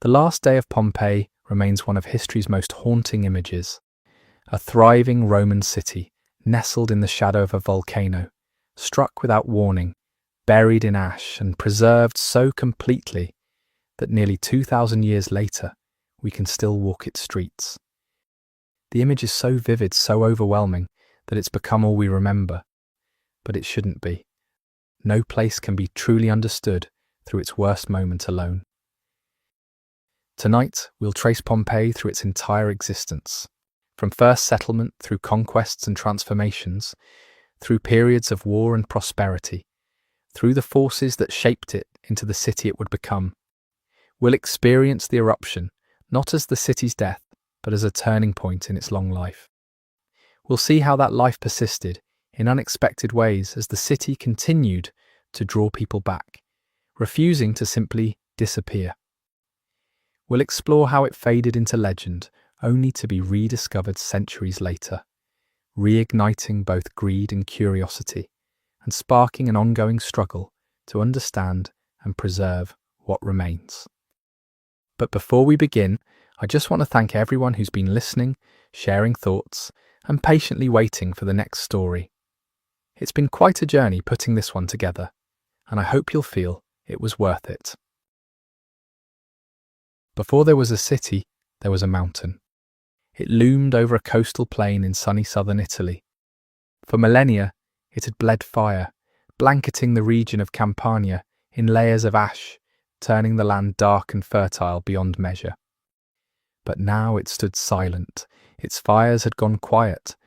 The last day of Pompeii remains one of history's most haunting images. A thriving Roman city, nestled in the shadow of a volcano, struck without warning, buried in ash and preserved so completely that nearly 2,000 years later, we can still walk its streets. The image is so vivid, so overwhelming, that it's become all we remember. But it shouldn't be. No place can be truly understood through its worst moment alone. Tonight, we'll trace Pompeii through its entire existence, from first settlement through conquests and transformations, through periods of war and prosperity, through the forces that shaped it into the city it would become. We'll experience the eruption, not as the city's death, but as a turning point in its long life. We'll see how that life persisted in unexpected ways as the city continued to draw people back, refusing to simply disappear. We'll explore how it faded into legend, only to be rediscovered centuries later, reigniting both greed and curiosity, and sparking an ongoing struggle to understand and preserve what remains. But before we begin, I just want to thank everyone who's been listening, sharing thoughts, and patiently waiting for the next story. It's been quite a journey putting this one together, and I hope you'll feel it was worth it. Before there was a city, there was a mountain. It loomed over a coastal plain in sunny southern Italy. For millennia, it had bled fire, blanketing the region of Campania in layers of ash, turning the land dark and fertile beyond measure. But now it stood silent. Its fires had gone quiet.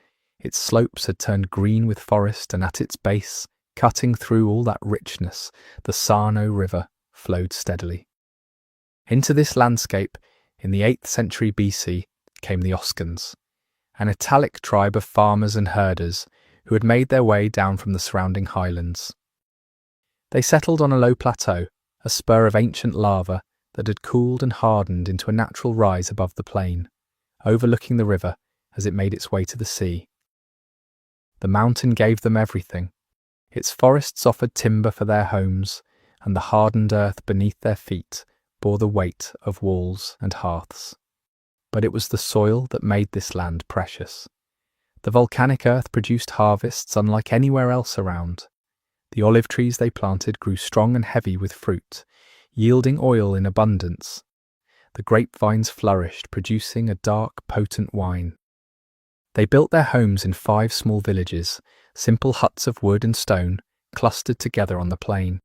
Its slopes had turned green with forest, and at its base, cutting through all that richness, the Sarno River flowed steadily. Into this landscape, in the 8th century BC, came the Oscans, an Italic tribe of farmers and herders who had made their way down from the surrounding highlands. They settled on a low plateau, a spur of ancient lava that had cooled and hardened into a natural rise above the plain, overlooking the river as it made its way to the sea. The mountain gave them everything. Its forests offered timber for their homes, and the hardened earth beneath their feet bore the weight of walls and hearths. But it was the soil that made this land precious. The volcanic earth produced harvests unlike anywhere else around. The olive trees they planted grew strong and heavy with fruit, yielding oil in abundance. The grapevines flourished, producing a dark, potent wine. They built their homes in 5 small villages, simple huts of wood and stone, clustered together on the plain.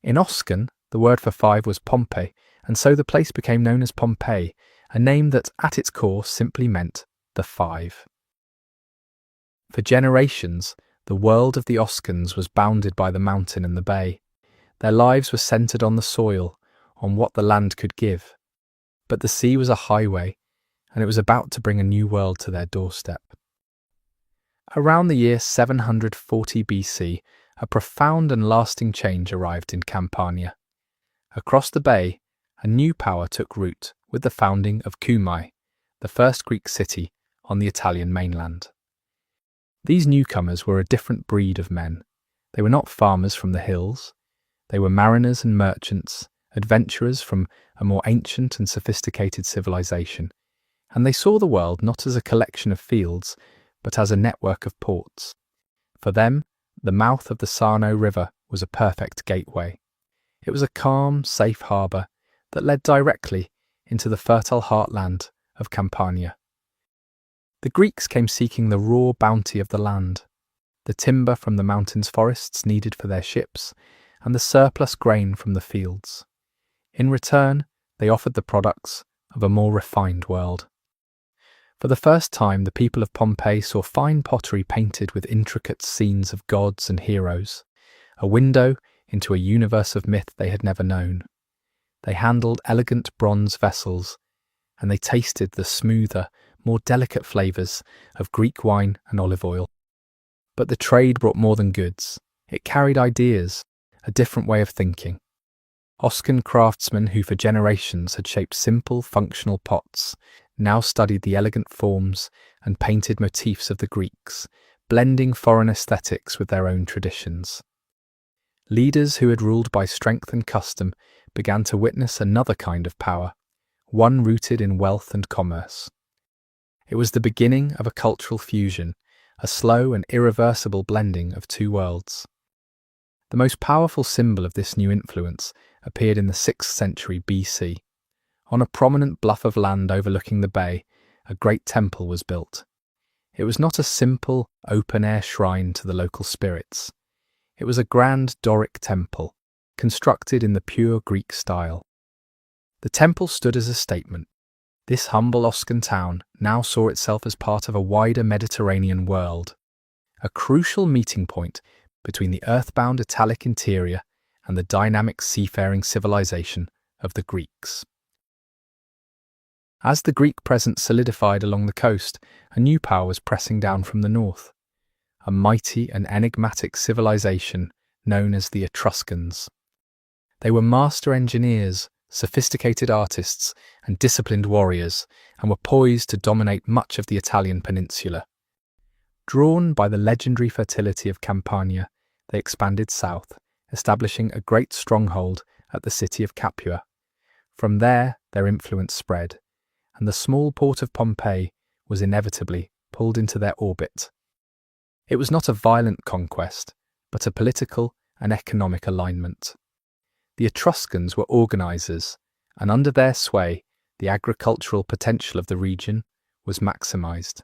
In Oscan, the word for 5 was Pompe, and so the place became known as Pompeii, a name that, at its core, simply meant the 5. For generations, the world of the Oscans was bounded by the mountain and the bay. Their lives were centred on the soil, on what the land could give. But the sea was a highway, and it was about to bring a new world to their doorstep. Around the year 740 BC, a profound and lasting change arrived in Campania. Across the bay, a new power took root with the founding of Cumae, the first Greek city on the Italian mainland. These newcomers were a different breed of men. They were not farmers from the hills. They were mariners and merchants, adventurers from a more ancient and sophisticated civilization, and they saw the world not as a collection of fields, but as a network of ports. For them, the mouth of the Sarno River was a perfect gateway. It was a calm, safe harbour that led directly into the fertile heartland of Campania. The Greeks came seeking the raw bounty of the land, the timber from the mountain's forests needed for their ships, and the surplus grain from the fields. In return, they offered the products of a more refined world. For the first time, the people of Pompeii saw fine pottery painted with intricate scenes of gods and heroes, a window into a universe of myth they had never known. They handled elegant bronze vessels, and they tasted the smoother, more delicate flavours of Greek wine and olive oil. But the trade brought more than goods. It carried ideas, a different way of thinking. Oscan craftsmen who for generations had shaped simple, functional pots now studied the elegant forms and painted motifs of the Greeks, blending foreign aesthetics with their own traditions. Leaders who had ruled by strength and custom began to witness another kind of power, one rooted in wealth and commerce. It was the beginning of a cultural fusion, a slow and irreversible blending of two worlds. The most powerful symbol of this new influence appeared in the 6th century BC. On a prominent bluff of land overlooking the bay, a great temple was built. It was not a simple, open-air shrine to the local spirits. It was a grand Doric temple, constructed in the pure Greek style. The temple stood as a statement. This humble Oscan town now saw itself as part of a wider Mediterranean world, a crucial meeting point between the earthbound Italic interior and the dynamic seafaring civilization of the Greeks. As the Greek presence solidified along the coast, a new power was pressing down from the north, a mighty and enigmatic civilization known as the Etruscans. They were master engineers, sophisticated artists, and disciplined warriors, and were poised to dominate much of the Italian peninsula. Drawn by the legendary fertility of Campania, they expanded south, establishing a great stronghold at the city of Capua. From there, their influence spread, and the small port of Pompeii was inevitably pulled into their orbit. It was not a violent conquest, but a political and economic alignment. The Etruscans were organisers, and under their sway, the agricultural potential of the region was maximised.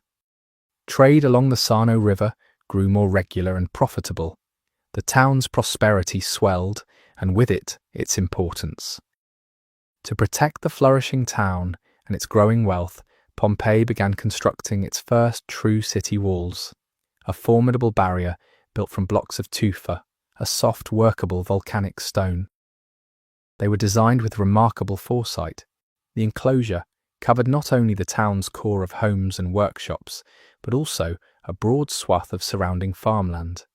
Trade along the Sarno River grew more regular and profitable. The town's prosperity swelled, and with it, its importance. To protect the flourishing town and its growing wealth, Pompeii began constructing its first true city walls, a formidable barrier built from blocks of tufa, a soft, workable volcanic stone. They were designed with remarkable foresight. The enclosure covered not only the town's core of homes and workshops, but also a broad swath of surrounding farmland,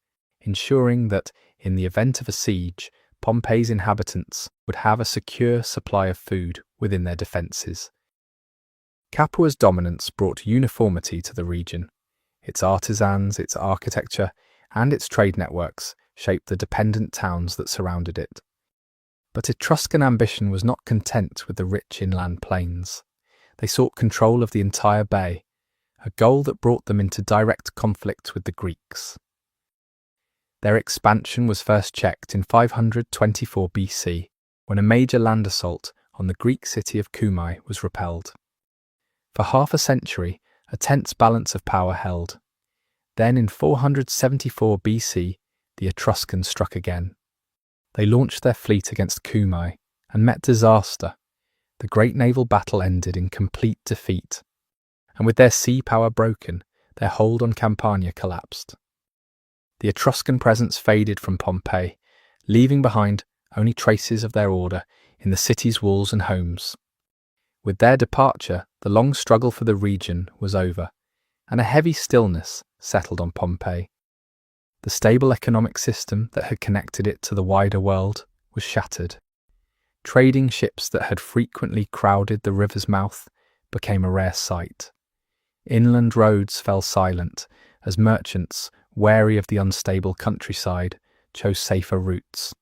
ensuring that, in the event of a siege, Pompeii's inhabitants would have a secure supply of food within their defences. Capua's dominance brought uniformity to the region. Its artisans, its architecture, and its trade networks shaped the dependent towns that surrounded it. But Etruscan ambition was not content with the rich inland plains. They sought control of the entire bay, a goal that brought them into direct conflict with the Greeks. Their expansion was first checked in 524 BC, when a major land assault on the Greek city of Cumae was repelled. For half a century, a tense balance of power held. Then in 474 BC, the Etruscans struck again. They launched their fleet against Cumae and met disaster. The great naval battle ended in complete defeat, and with their sea power broken, their hold on Campania collapsed. The Etruscan presence faded from Pompeii, leaving behind only traces of their order in the city's walls and homes. With their departure, the long struggle for the region was over, and a heavy stillness settled on Pompeii. The stable economic system that had connected it to the wider world was shattered. Trading ships that had frequently crowded the river's mouth became a rare sight. Inland roads fell silent as merchants, wary of the unstable countryside, chose safer routes.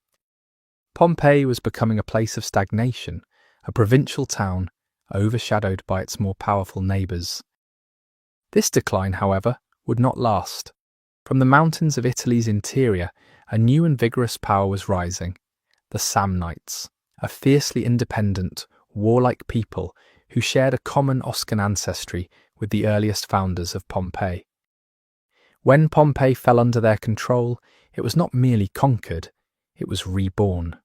Pompeii was becoming a place of stagnation, a provincial town overshadowed by its more powerful neighbours. This decline, however, would not last. From the mountains of Italy's interior, a new and vigorous power was rising, the Samnites, a fiercely independent, warlike people who shared a common Oscan ancestry with the earliest founders of Pompeii. When Pompeii fell under their control, it was not merely conquered, it was reborn.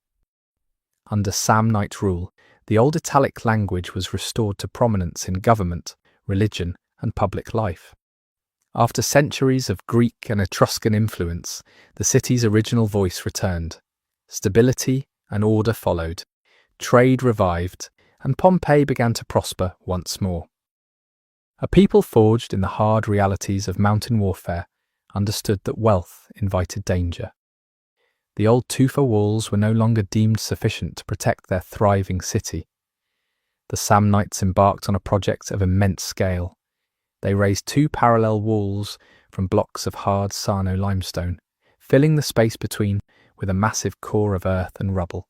Under Samnite rule, the old Italic language was restored to prominence in government, religion, and public life. After centuries of Greek and Etruscan influence, the city's original voice returned. Stability and order followed. Trade revived, and Pompeii began to prosper once more. A people forged in the hard realities of mountain warfare understood that wealth invited danger. The old tufa walls were no longer deemed sufficient to protect their thriving city. The Samnites embarked on a project of immense scale. They raised 2 parallel walls from blocks of hard Sarno limestone, filling the space between with a massive core of earth and rubble.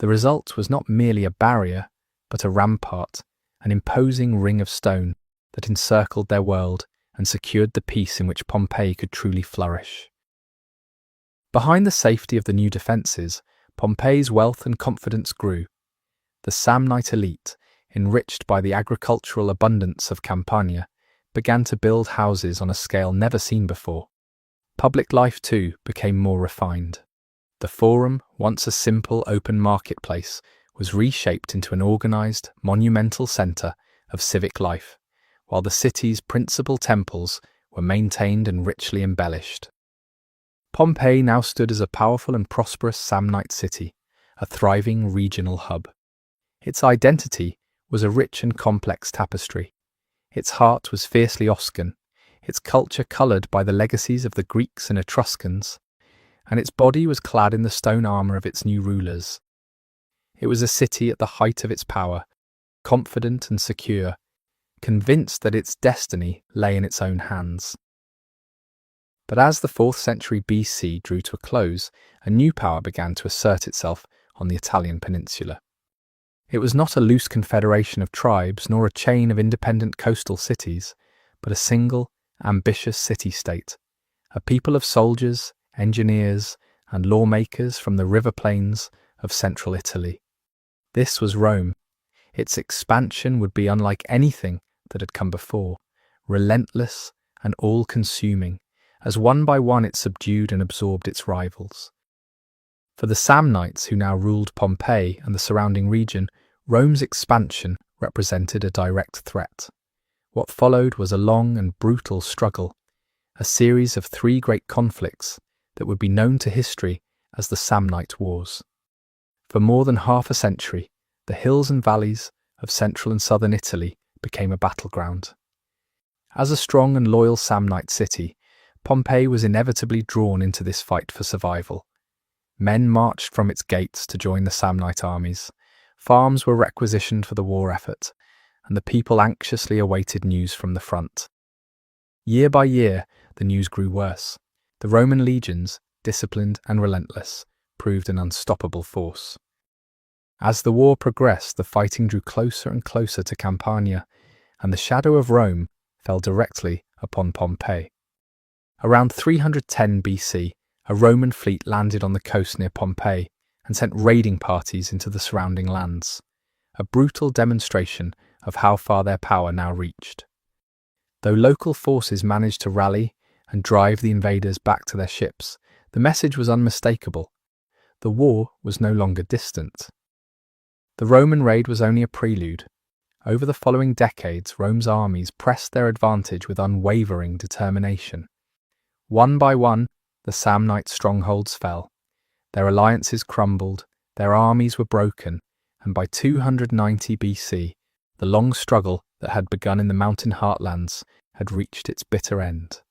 The result was not merely a barrier, but a rampart, an imposing ring of stone that encircled their world and secured the peace in which Pompeii could truly flourish. Behind the safety of the new defences, Pompeii's wealth and confidence grew. The Samnite elite, enriched by the agricultural abundance of Campania, began to build houses on a scale never seen before. Public life, too, became more refined. The Forum, once a simple open marketplace, was reshaped into an organised, monumental centre of civic life, while the city's principal temples were maintained and richly embellished. Pompeii now stood as a powerful and prosperous Samnite city, a thriving regional hub. Its identity was a rich and complex tapestry. Its heart was fiercely Oscan, its culture coloured by the legacies of the Greeks and Etruscans, and its body was clad in the stone armour of its new rulers. It was a city at the height of its power, confident and secure, convinced that its destiny lay in its own hands. But as the 4th century BC drew to a close, a new power began to assert itself on the Italian peninsula. It was not a loose confederation of tribes nor a chain of independent coastal cities, but a single, ambitious city-state, a people of soldiers, engineers, and lawmakers from the river plains of central Italy. This was Rome. Its expansion would be unlike anything that had come before, relentless and all-consuming, as one by one it subdued and absorbed its rivals. For the Samnites who now ruled Pompeii and the surrounding region, Rome's expansion represented a direct threat. What followed was a long and brutal struggle, a series of 3 great conflicts that would be known to history as the Samnite Wars. For more than half a century, the hills and valleys of central and southern Italy became a battleground. As a strong and loyal Samnite city, Pompeii was inevitably drawn into this fight for survival. Men marched from its gates to join the Samnite armies, farms were requisitioned for the war effort, and the people anxiously awaited news from the front. Year by year, the news grew worse. The Roman legions, disciplined and relentless, proved an unstoppable force. As the war progressed, the fighting drew closer and closer to Campania, and the shadow of Rome fell directly upon Pompeii. Around 310 BC, a Roman fleet landed on the coast near Pompeii and sent raiding parties into the surrounding lands, a brutal demonstration of how far their power now reached. Though local forces managed to rally and drive the invaders back to their ships, the message was unmistakable. The war was no longer distant. The Roman raid was only a prelude. Over the following decades, Rome's armies pressed their advantage with unwavering determination. One by one, the Samnite strongholds fell. Their alliances crumbled, their armies were broken, and by 290 BC, the long struggle that had begun in the mountain heartlands had reached its bitter end.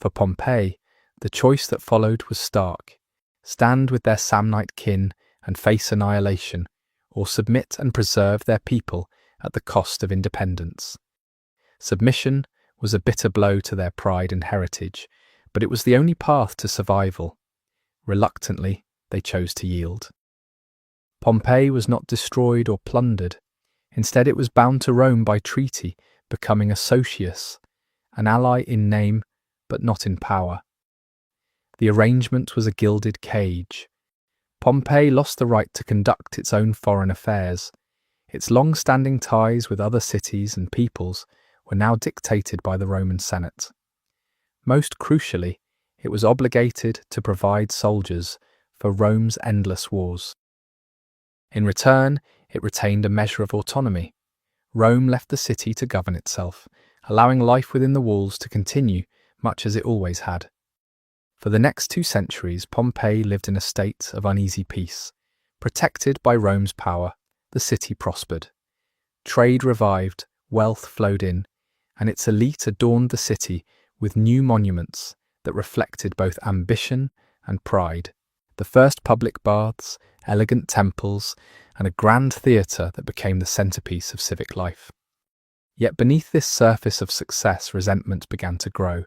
For Pompeii, the choice that followed was stark: stand with their Samnite kin and face annihilation, or submit and preserve their people at the cost of independence. Submission was a bitter blow to their pride and heritage, but it was the only path to survival. Reluctantly, they chose to yield. Pompeii was not destroyed or plundered. Instead, it was bound to Rome by treaty, becoming a socius, an ally in name but not in power. The arrangement was a gilded cage. Pompeii lost the right to conduct its own foreign affairs. Its long-standing ties with other cities and peoples were now dictated by the Roman Senate. Most crucially, it was obligated to provide soldiers for Rome's endless wars. In return, it retained a measure of autonomy. Rome left the city to govern itself, allowing life within the walls to continue much as it always had. For the next 2 centuries, Pompeii lived in a state of uneasy peace. Protected by Rome's power, the city prospered. Trade revived, wealth flowed in, and its elite adorned the city with new monuments that reflected both ambition and pride. The first public baths, elegant temples, and a grand theatre that became the centrepiece of civic life. Yet beneath this surface of success, resentment began to grow.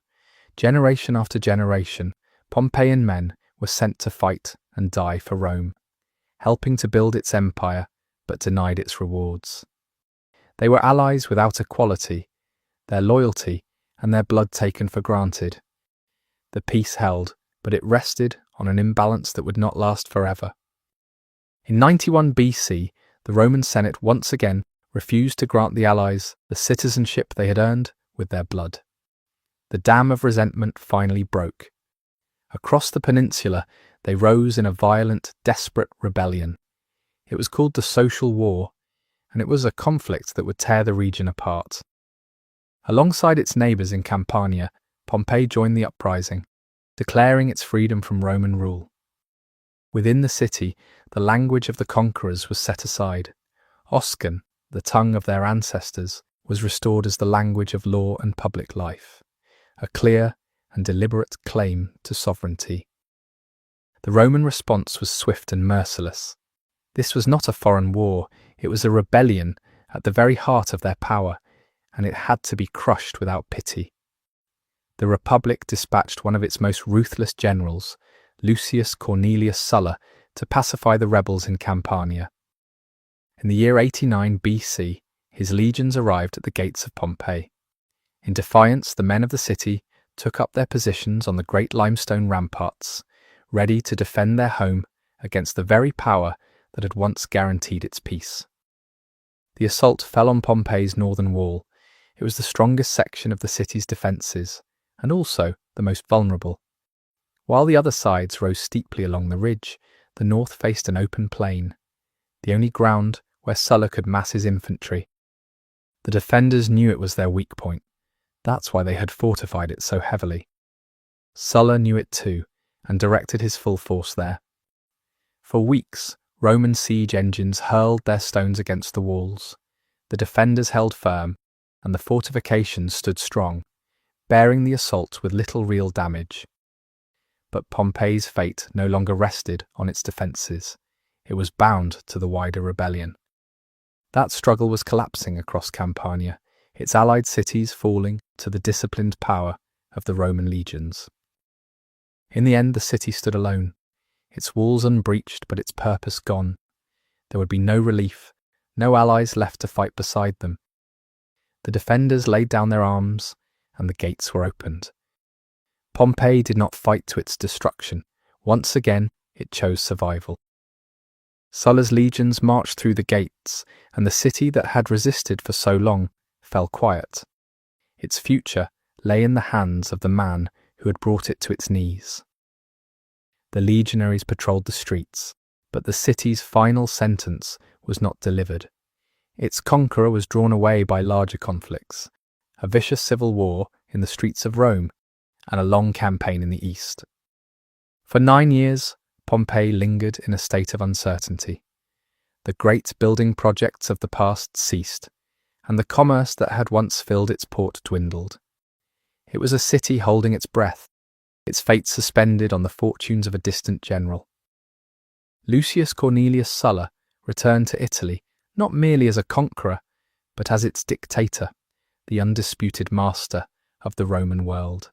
Generation after generation, Pompeian men were sent to fight and die for Rome, helping to build its empire, but denied its rewards. They were allies without equality, their loyalty and their blood taken for granted. The peace held, but it rested on an imbalance that would not last forever. In 91 BC, the Roman Senate once again refused to grant the allies the citizenship they had earned with their blood. The dam of resentment finally broke. Across the peninsula, they rose in a violent, desperate rebellion. It was called the Social War, and it was a conflict that would tear the region apart. Alongside its neighbours in Campania, Pompeii joined the uprising, declaring its freedom from Roman rule. Within the city, the language of the conquerors was set aside. Oscan, the tongue of their ancestors, was restored as the language of law and public life, a clear and deliberate claim to sovereignty. The Roman response was swift and merciless. This was not a foreign war, it was a rebellion at the very heart of their power, and it had to be crushed without pity. The Republic dispatched one of its most ruthless generals, Lucius Cornelius Sulla, to pacify the rebels in Campania. In the year 89 BC, his legions arrived at the gates of Pompeii. In defiance, the men of the city took up their positions on the great limestone ramparts, ready to defend their home against the very power that had once guaranteed its peace. The assault fell on Pompeii's northern wall. It was the strongest section of the city's defences, and also the most vulnerable. While the other sides rose steeply along the ridge, the north faced an open plain, the only ground where Sulla could mass his infantry. The defenders knew it was their weak point. That's why they had fortified it so heavily. Sulla knew it too, and directed his full force there. For weeks, Roman siege engines hurled their stones against the walls. The defenders held firm, and the fortifications stood strong, bearing the assault with little real damage. But Pompeii's fate no longer rested on its defences. It was bound to the wider rebellion. That struggle was collapsing across Campania, its allied cities falling to the disciplined power of the Roman legions. In the end, the city stood alone, its walls unbreached but its purpose gone. There would be no relief, no allies left to fight beside them. The defenders laid down their arms, and the gates were opened. Pompeii did not fight to its destruction. Once again, it chose survival. Sulla's legions marched through the gates, and the city that had resisted for so long fell quiet. Its future lay in the hands of the man who had brought it to its knees. The legionaries patrolled the streets, but the city's final sentence was not delivered. Its conqueror was drawn away by larger conflicts, a vicious civil war in the streets of Rome, and a long campaign in the east. For 9 years, Pompeii lingered in a state of uncertainty. The great building projects of the past ceased, and the commerce that had once filled its port dwindled. It was a city holding its breath, its fate suspended on the fortunes of a distant general. Lucius Cornelius Sulla returned to Italy not merely as a conqueror, but as its dictator, the undisputed master of the Roman world.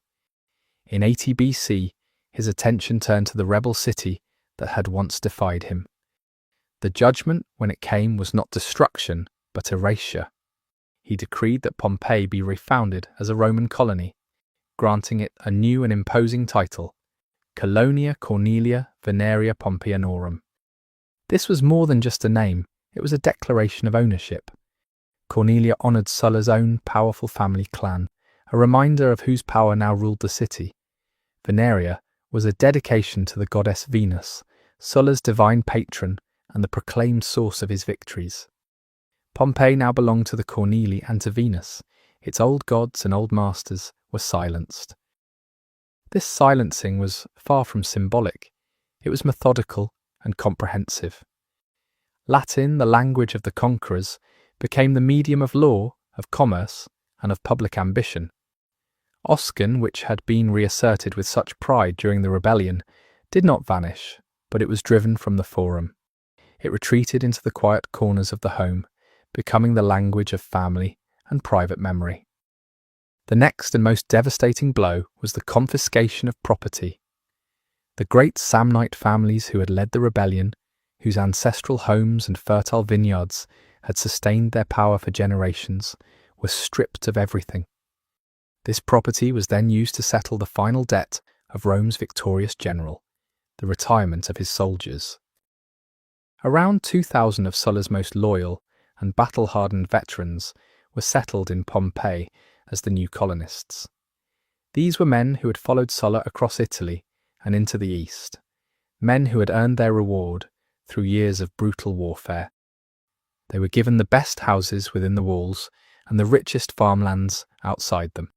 In 80 BC, his attention turned to the rebel city that had once defied him. The judgment, when it came, was not destruction, but erasure. He decreed that Pompeii be refounded as a Roman colony, granting it a new and imposing title, Colonia Cornelia Veneria Pompeianorum. This was more than just a name, it was a declaration of ownership. Cornelia honoured Sulla's own powerful family clan, a reminder of whose power now ruled the city. Veneria was a dedication to the goddess Venus, Sulla's divine patron and the proclaimed source of his victories. Pompeii now belonged to the Cornelii and to Venus. Its old gods and old masters were silenced. This silencing was far from symbolic. It was methodical and comprehensive. Latin, the language of the conquerors, became the medium of law, of commerce, and of public ambition. Oscan, which had been reasserted with such pride during the rebellion, did not vanish, but it was driven from the forum. It retreated into the quiet corners of the home, becoming the language of family and private memory. The next and most devastating blow was the confiscation of property. The great Samnite families who had led the rebellion, whose ancestral homes and fertile vineyards had sustained their power for generations, were stripped of everything. This property was then used to settle the final debt of Rome's victorious general, the retirement of his soldiers. Around 2,000 of Sulla's most loyal and battle-hardened veterans were settled in Pompeii as the new colonists. These were men who had followed Sulla across Italy and into the east, men who had earned their reward through years of brutal warfare. They were given the best houses within the walls and the richest farmlands outside them.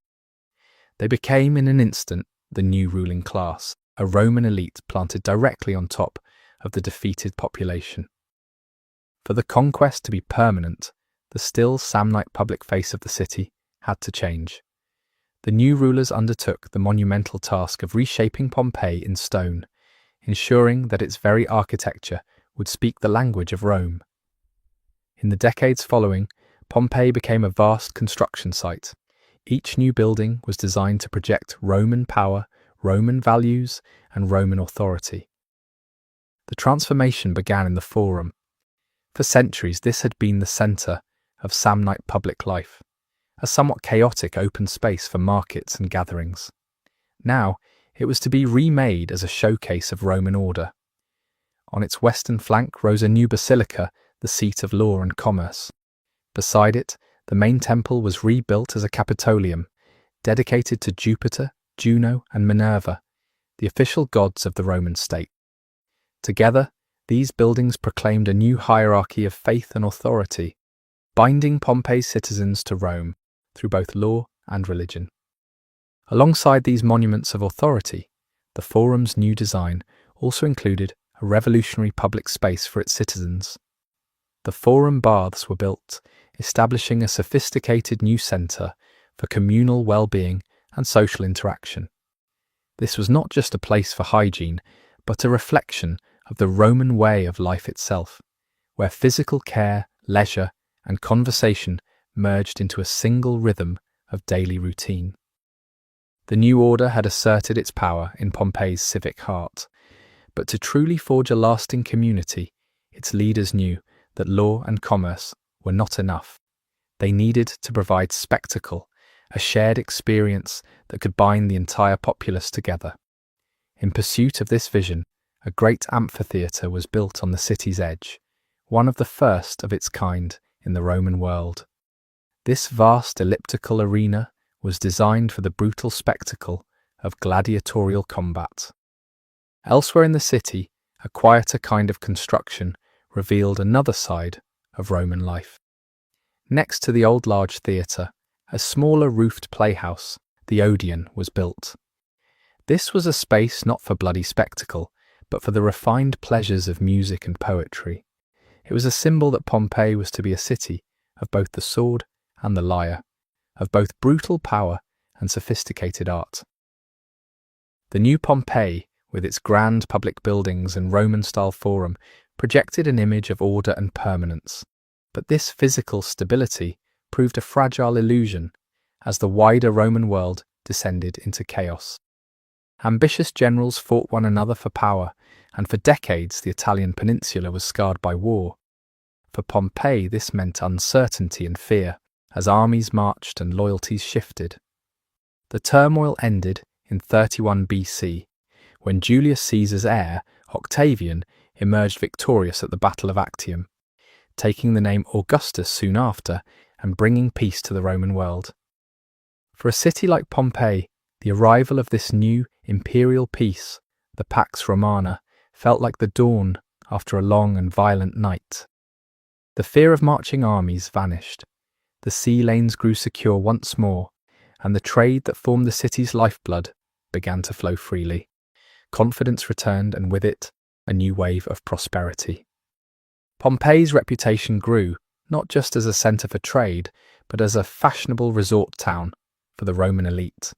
They became in an instant the new ruling class, a Roman elite planted directly on top of the defeated population. For the conquest to be permanent, the still Samnite public face of the city had to change. The new rulers undertook the monumental task of reshaping Pompeii in stone, ensuring that its very architecture would speak the language of Rome. In the decades following, Pompeii became a vast construction site. Each new building was designed to project Roman power, Roman values, and Roman authority. The transformation began in the Forum. For centuries, this had been the centre of Samnite public life, a somewhat chaotic open space for markets and gatherings. Now, it was to be remade as a showcase of Roman order. On its western flank rose a new basilica, the seat of law and commerce. Beside it, the main temple was rebuilt as a Capitolium, dedicated to Jupiter, Juno, and Minerva, the official gods of the Roman state. Together, these buildings proclaimed a new hierarchy of faith and authority, binding Pompeii's citizens to Rome through both law and religion. Alongside these monuments of authority, the Forum's new design also included a revolutionary public space for its citizens. The Forum baths were built, establishing a sophisticated new centre for communal well-being and social interaction. This was not just a place for hygiene, but a reflection of the Roman way of life itself, where physical care, leisure, and conversation merged into a single rhythm of daily routine. The new order had asserted its power in Pompeii's civic heart, but to truly forge a lasting community, its leaders knew that law and commerce were not enough. They needed to provide spectacle, a shared experience that could bind the entire populace together. In pursuit of this vision, a great amphitheatre was built on the city's edge, one of the first of its kind in the Roman world. This vast elliptical arena was designed for the brutal spectacle of gladiatorial combat. Elsewhere in the city, a quieter kind of construction revealed another side of Roman life. Next to the old large theatre, a smaller roofed playhouse, the Odeon, was built. This was a space not for bloody spectacle, but for the refined pleasures of music and poetry. It was a symbol that Pompeii was to be a city of both the sword and the lyre, of both brutal power and sophisticated art. The new Pompeii, with its grand public buildings and Roman-style forum, projected an image of order and permanence. But this physical stability proved a fragile illusion as the wider Roman world descended into chaos. Ambitious generals fought one another for power, and for decades the Italian peninsula was scarred by war. For Pompeii, this meant uncertainty and fear, as armies marched and loyalties shifted. The turmoil ended in 31 BC, when Julius Caesar's heir, Octavian, emerged victorious at the Battle of Actium, taking the name Augustus soon after and bringing peace to the Roman world. For a city like Pompeii, the arrival of this new imperial peace, the Pax Romana, felt like the dawn after a long and violent night. The fear of marching armies vanished, the sea lanes grew secure once more, and the trade that formed the city's lifeblood began to flow freely. Confidence returned, and with it, a new wave of prosperity. Pompeii's reputation grew, not just as a centre for trade, but as a fashionable resort town for the Roman elite.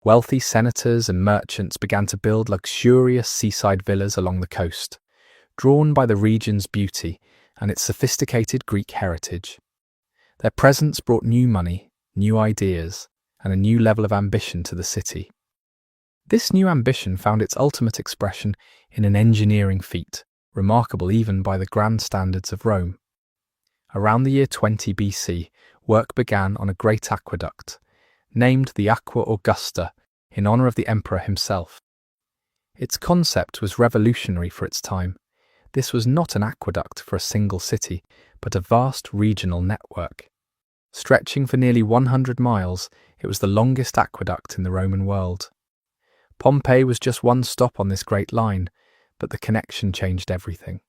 Wealthy senators and merchants began to build luxurious seaside villas along the coast, drawn by the region's beauty and its sophisticated Greek heritage. Their presence brought new money, new ideas, and a new level of ambition to the city. This new ambition found its ultimate expression in an engineering feat, remarkable even by the grand standards of Rome. Around the year 20 BC, work began on a great aqueduct, named the Aqua Augusta in honor of the emperor himself. Its concept was revolutionary for its time. This was not an aqueduct for a single city, but a vast regional network. Stretching for nearly 100 miles, it was the longest aqueduct in the Roman world. Pompeii was just one stop on this great line, but the connection changed everything.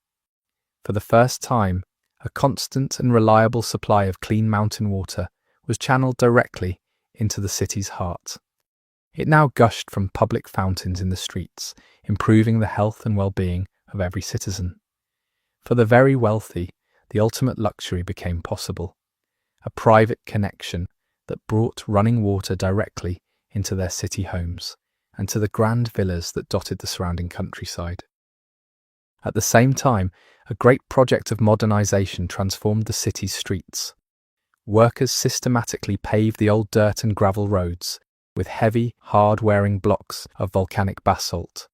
For the first time, a constant and reliable supply of clean mountain water was channeled directly into the city's heart. It now gushed from public fountains in the streets, improving the health and well-being of every citizen. For the very wealthy, the ultimate luxury became possible, a private connection that brought running water directly into their city homes and to the grand villas that dotted the surrounding countryside. At the same time, a great project of modernization transformed the city's streets. Workers systematically paved the old dirt and gravel roads with heavy, hard-wearing blocks of volcanic basalt.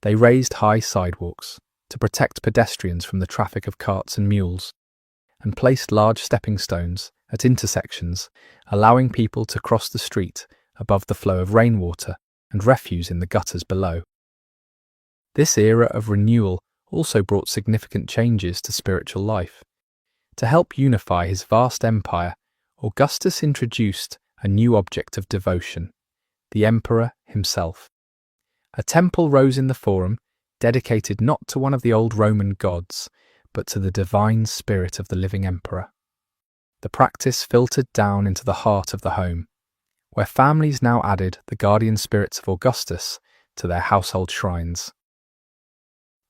They raised high sidewalks to protect pedestrians from the traffic of carts and mules, and placed large stepping stones at intersections, allowing people to cross the street above the flow of rainwater and refuse in the gutters below. This era of renewal also brought significant changes to spiritual life. To help unify his vast empire, Augustus introduced a new object of devotion, the emperor himself. A temple rose in the Forum, dedicated not to one of the old Roman gods, but to the divine spirit of the living emperor. The practice filtered down into the heart of the home, where families now added the guardian spirits of Augustus to their household shrines.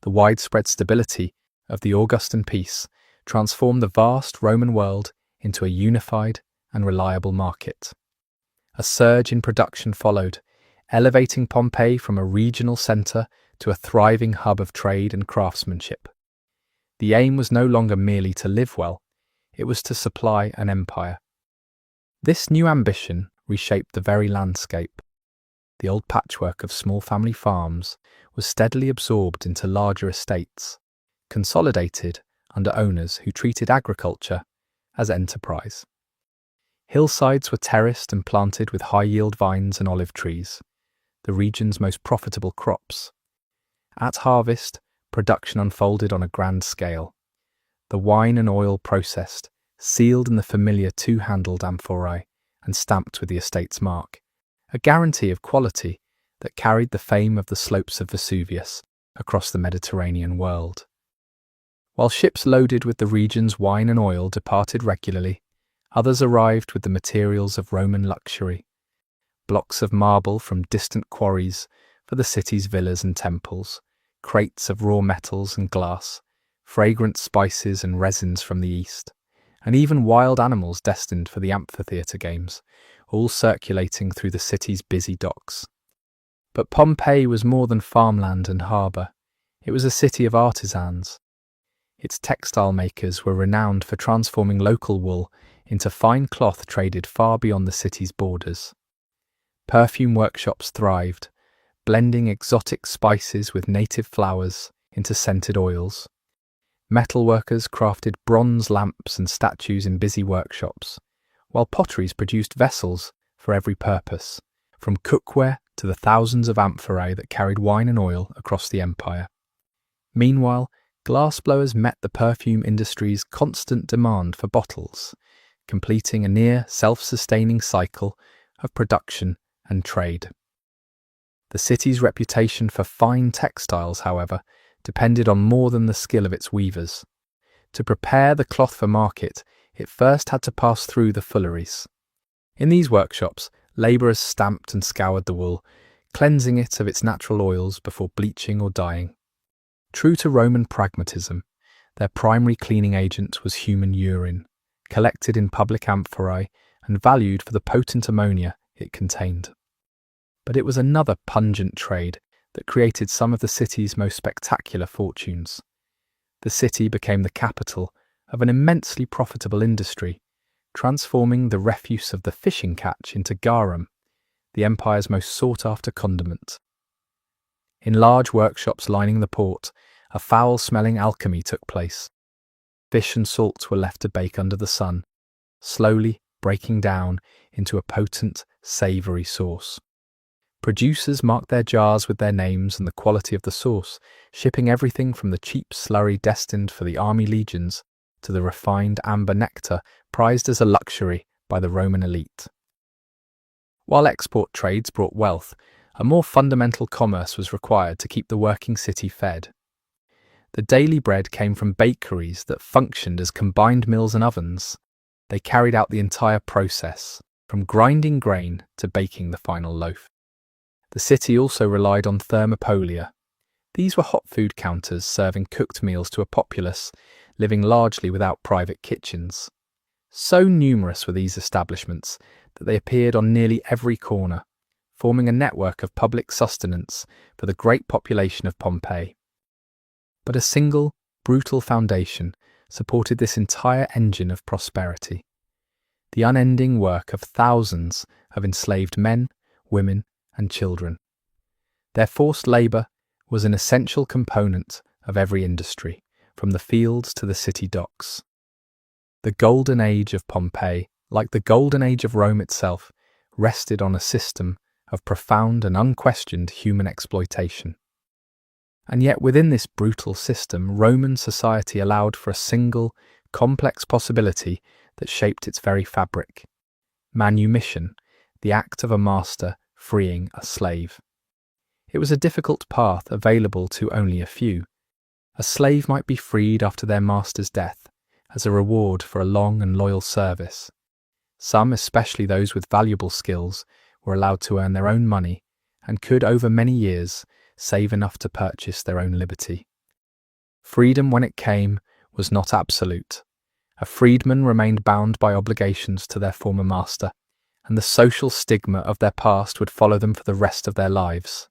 The widespread stability of the Augustan peace transformed the vast Roman world into a unified and reliable market. A surge in production followed, elevating Pompeii from a regional centre to a thriving hub of trade and craftsmanship. The aim was no longer merely to live well, it was to supply an empire. This new ambition reshaped the very landscape. The old patchwork of small family farms was steadily absorbed into larger estates, consolidated under owners who treated agriculture as enterprise. Hillsides were terraced and planted with high-yield vines and olive trees, the region's most profitable crops. At harvest, production unfolded on a grand scale. The wine and oil processed, sealed in the familiar two-handled amphorae and stamped with the estate's mark, a guarantee of quality that carried the fame of the slopes of Vesuvius across the Mediterranean world. While ships loaded with the region's wine and oil departed regularly, others arrived with the materials of Roman luxury, blocks of marble from distant quarries for the city's villas and temples, crates of raw metals and glass, fragrant spices and resins from the east, and even wild animals destined for the amphitheatre games, all circulating through the city's busy docks. But Pompeii was more than farmland and harbour. It was a city of artisans. Its textile makers were renowned for transforming local wool into fine cloth traded far beyond the city's borders. Perfume workshops thrived, blending exotic spices with native flowers into scented oils. Metalworkers crafted bronze lamps and statues in busy workshops, while potteries produced vessels for every purpose, from cookware to the thousands of amphorae that carried wine and oil across the empire. Meanwhile, glassblowers met the perfume industry's constant demand for bottles, completing a near self-sustaining cycle of production and trade. The city's reputation for fine textiles, however, depended on more than the skill of its weavers. To prepare the cloth for market, it first had to pass through the fulleries. In these workshops, labourers stamped and scoured the wool, cleansing it of its natural oils before bleaching or dyeing. True to Roman pragmatism, their primary cleaning agent was human urine, collected in public amphorae and valued for the potent ammonia it contained. But it was another pungent trade that created some of the city's most spectacular fortunes. The city became the capital of an immensely profitable industry, transforming the refuse of the fishing catch into garum, the empire's most sought-after condiment. In large workshops lining the port, a foul-smelling alchemy took place. Fish and salts were left to bake under the sun, slowly breaking down into a potent, savoury sauce. Producers marked their jars with their names and the quality of the sauce, shipping everything from the cheap slurry destined for the army legions to the refined amber nectar prized as a luxury by the Roman elite. While export trades brought wealth, a more fundamental commerce was required to keep the working city fed. The daily bread came from bakeries that functioned as combined mills and ovens. They carried out the entire process, from grinding grain to baking the final loaf. The city also relied on thermopolia. These were hot food counters serving cooked meals to a populace living largely without private kitchens. So numerous were these establishments that they appeared on nearly every corner, forming a network of public sustenance for the great population of Pompeii. But a single, brutal foundation supported this entire engine of prosperity: the unending work of thousands of enslaved men, women, and children. Their forced labour was an essential component of every industry, from the fields to the city docks. The golden age of Pompeii, like the golden age of Rome itself, rested on a system of profound and unquestioned human exploitation. And yet within this brutal system, Roman society allowed for a single, complex possibility that shaped its very fabric: manumission, the act of a master freeing a slave. It was a difficult path available to only a few. A slave might be freed after their master's death, as a reward for a long and loyal service. Some, especially those with valuable skills, were allowed to earn their own money and could, over many years, save enough to purchase their own liberty. Freedom, when it came, was not absolute. A freedman remained bound by obligations to their former master, and the social stigma of their past would follow them for the rest of their lives.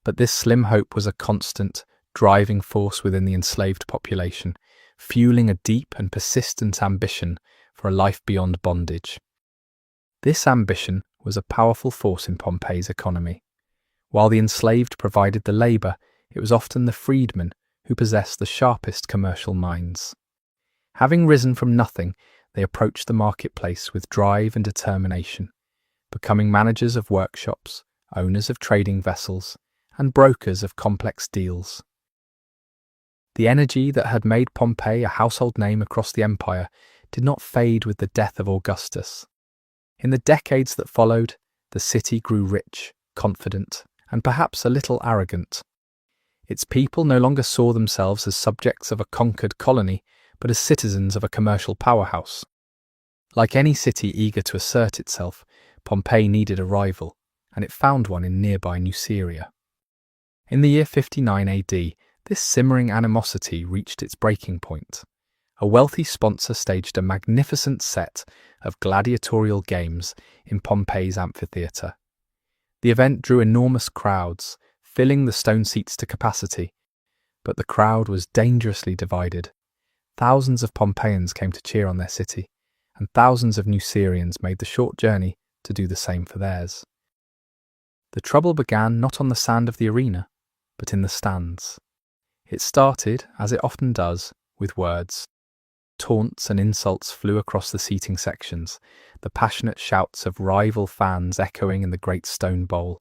But this slim hope was a constant, driving force within the enslaved population, fueling a deep and persistent ambition for a life beyond bondage. This ambition was a powerful force in Pompeii's economy. While the enslaved provided the labour, it was often the freedmen who possessed the sharpest commercial minds. Having risen from nothing, they approached the marketplace with drive and determination, becoming managers of workshops, owners of trading vessels, and brokers of complex deals. The energy that had made Pompeii a household name across the empire did not fade with the death of Augustus. In the decades that followed, the city grew rich, confident, and perhaps a little arrogant. Its people no longer saw themselves as subjects of a conquered colony, but as citizens of a commercial powerhouse. Like any city eager to assert itself, Pompeii needed a rival, and it found one in nearby Nuceria. In the year 59 AD, this simmering animosity reached its breaking point. A wealthy sponsor staged a magnificent set of gladiatorial games in Pompeii's amphitheatre. The event drew enormous crowds, filling the stone seats to capacity, but the crowd was dangerously divided. Thousands of Pompeians came to cheer on their city, and thousands of Nucerians made the short journey to do the same for theirs. The trouble began not on the sand of the arena, but in the stands. It started, as it often does, with words. Taunts and insults flew across the seating sections, the passionate shouts of rival fans echoing in the great stone bowl.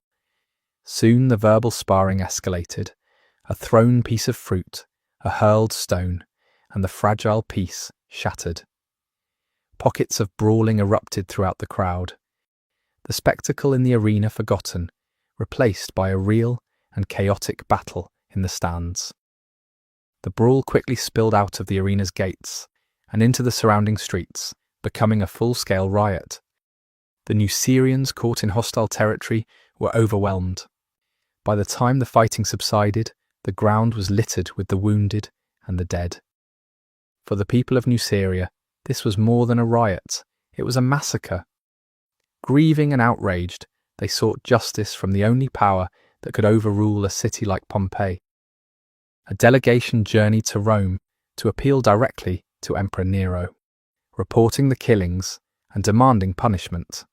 Soon the verbal sparring escalated. A thrown piece of fruit, a hurled stone, and the fragile piece shattered. Pockets of brawling erupted throughout the crowd. The spectacle in the arena forgotten, replaced by a real and chaotic battle in the stands. The brawl quickly spilled out of the arena's gates and into the surrounding streets, becoming a full-scale riot. The Nucerians caught in hostile territory were overwhelmed. By the time the fighting subsided, the ground was littered with the wounded and the dead. For the people of Nuceria, this was more than a riot, it was a massacre. Grieving and outraged, they sought justice from the only power that could overrule a city like Pompeii. A delegation journeyed to Rome to appeal directly to Emperor Nero, reporting the killings and demanding punishment.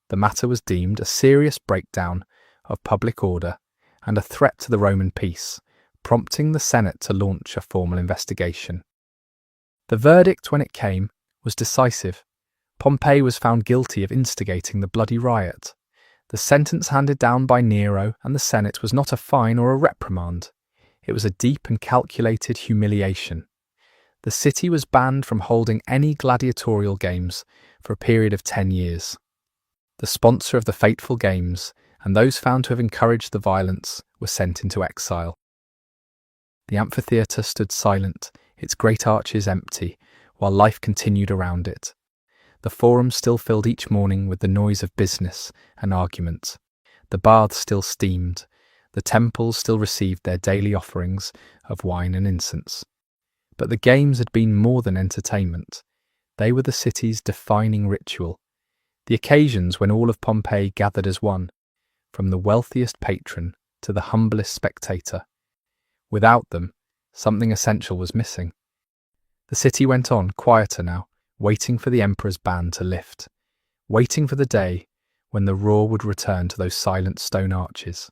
The matter was deemed a serious breakdown of public order and a threat to the Roman peace, prompting the Senate to launch a formal investigation. The verdict, when it came, was decisive. Pompey was found guilty of instigating the bloody riot. The sentence handed down by Nero and the Senate was not a fine or a reprimand. It was a deep and calculated humiliation. The city was banned from holding any gladiatorial games for a period of 10 years. The sponsor of the fateful games and those found to have encouraged the violence were sent into exile. The amphitheatre stood silent, its great arches empty, while life continued around it. The forum still filled each morning with the noise of business and argument. The baths still steamed. The temples still received their daily offerings of wine and incense. But the games had been more than entertainment. They were the city's defining ritual, the occasions when all of Pompeii gathered as one, from the wealthiest patron to the humblest spectator. Without them, something essential was missing. The city went on, quieter now, waiting for the emperor's ban to lift, waiting for the day when the roar would return to those silent stone arches.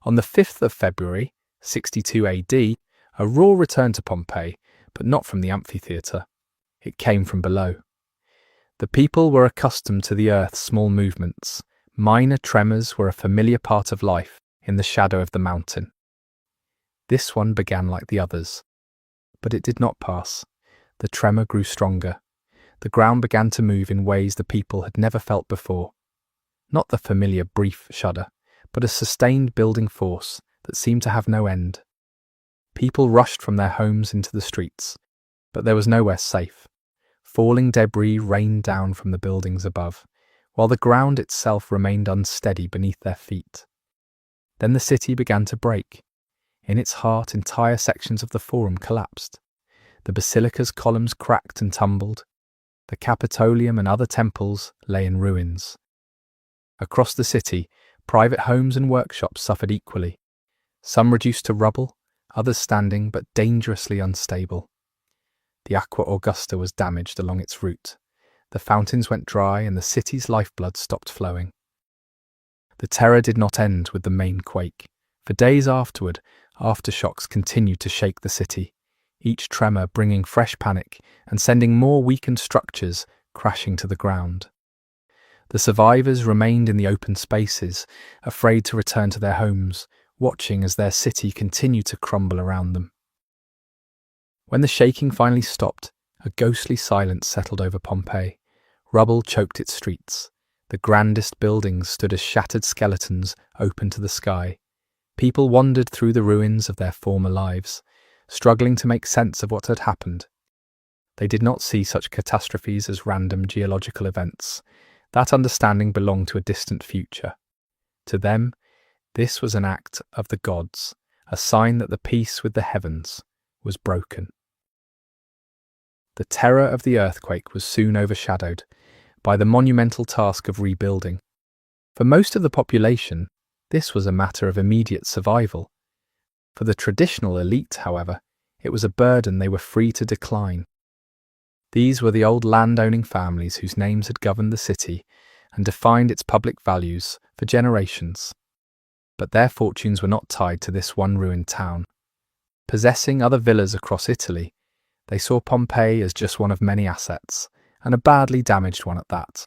On the 5th of February, 62 AD, a roar returned to Pompeii, but not from the amphitheatre. It came from below. The people were accustomed to the earth's small movements. Minor tremors were a familiar part of life in the shadow of the mountain. This one began like the others, but it did not pass. The tremor grew stronger. The ground began to move in ways the people had never felt before. Not the familiar brief shudder, but a sustained building force that seemed to have no end. People rushed from their homes into the streets, but there was nowhere safe. Falling debris rained down from the buildings above, while the ground itself remained unsteady beneath their feet. Then the city began to break. In its heart, entire sections of the Forum collapsed. The basilica's columns cracked and tumbled. The Capitolium and other temples lay in ruins. Across the city, private homes and workshops suffered equally, some reduced to rubble, others standing but dangerously unstable. The Aqua Augusta was damaged along its route. The fountains went dry and the city's lifeblood stopped flowing. The terror did not end with the main quake. For days afterward, aftershocks continued to shake the city, each tremor bringing fresh panic and sending more weakened structures crashing to the ground. The survivors remained in the open spaces, afraid to return to their homes, watching as their city continued to crumble around them. When the shaking finally stopped, a ghostly silence settled over Pompeii. Rubble choked its streets. The grandest buildings stood as shattered skeletons open to the sky. People wandered through the ruins of their former lives, struggling to make sense of what had happened. They did not see such catastrophes as random geological events. That understanding belonged to a distant future. To them, this was an act of the gods, a sign that the peace with the heavens was broken. The terror of the earthquake was soon overshadowed by the monumental task of rebuilding. For most of the population, this was a matter of immediate survival. For the traditional elite, however, it was a burden they were free to decline. These were the old land-owning families whose names had governed the city and defined its public values for generations. But their fortunes were not tied to this one ruined town. Possessing other villas across Italy, they saw Pompeii as just one of many assets, and a badly damaged one at that.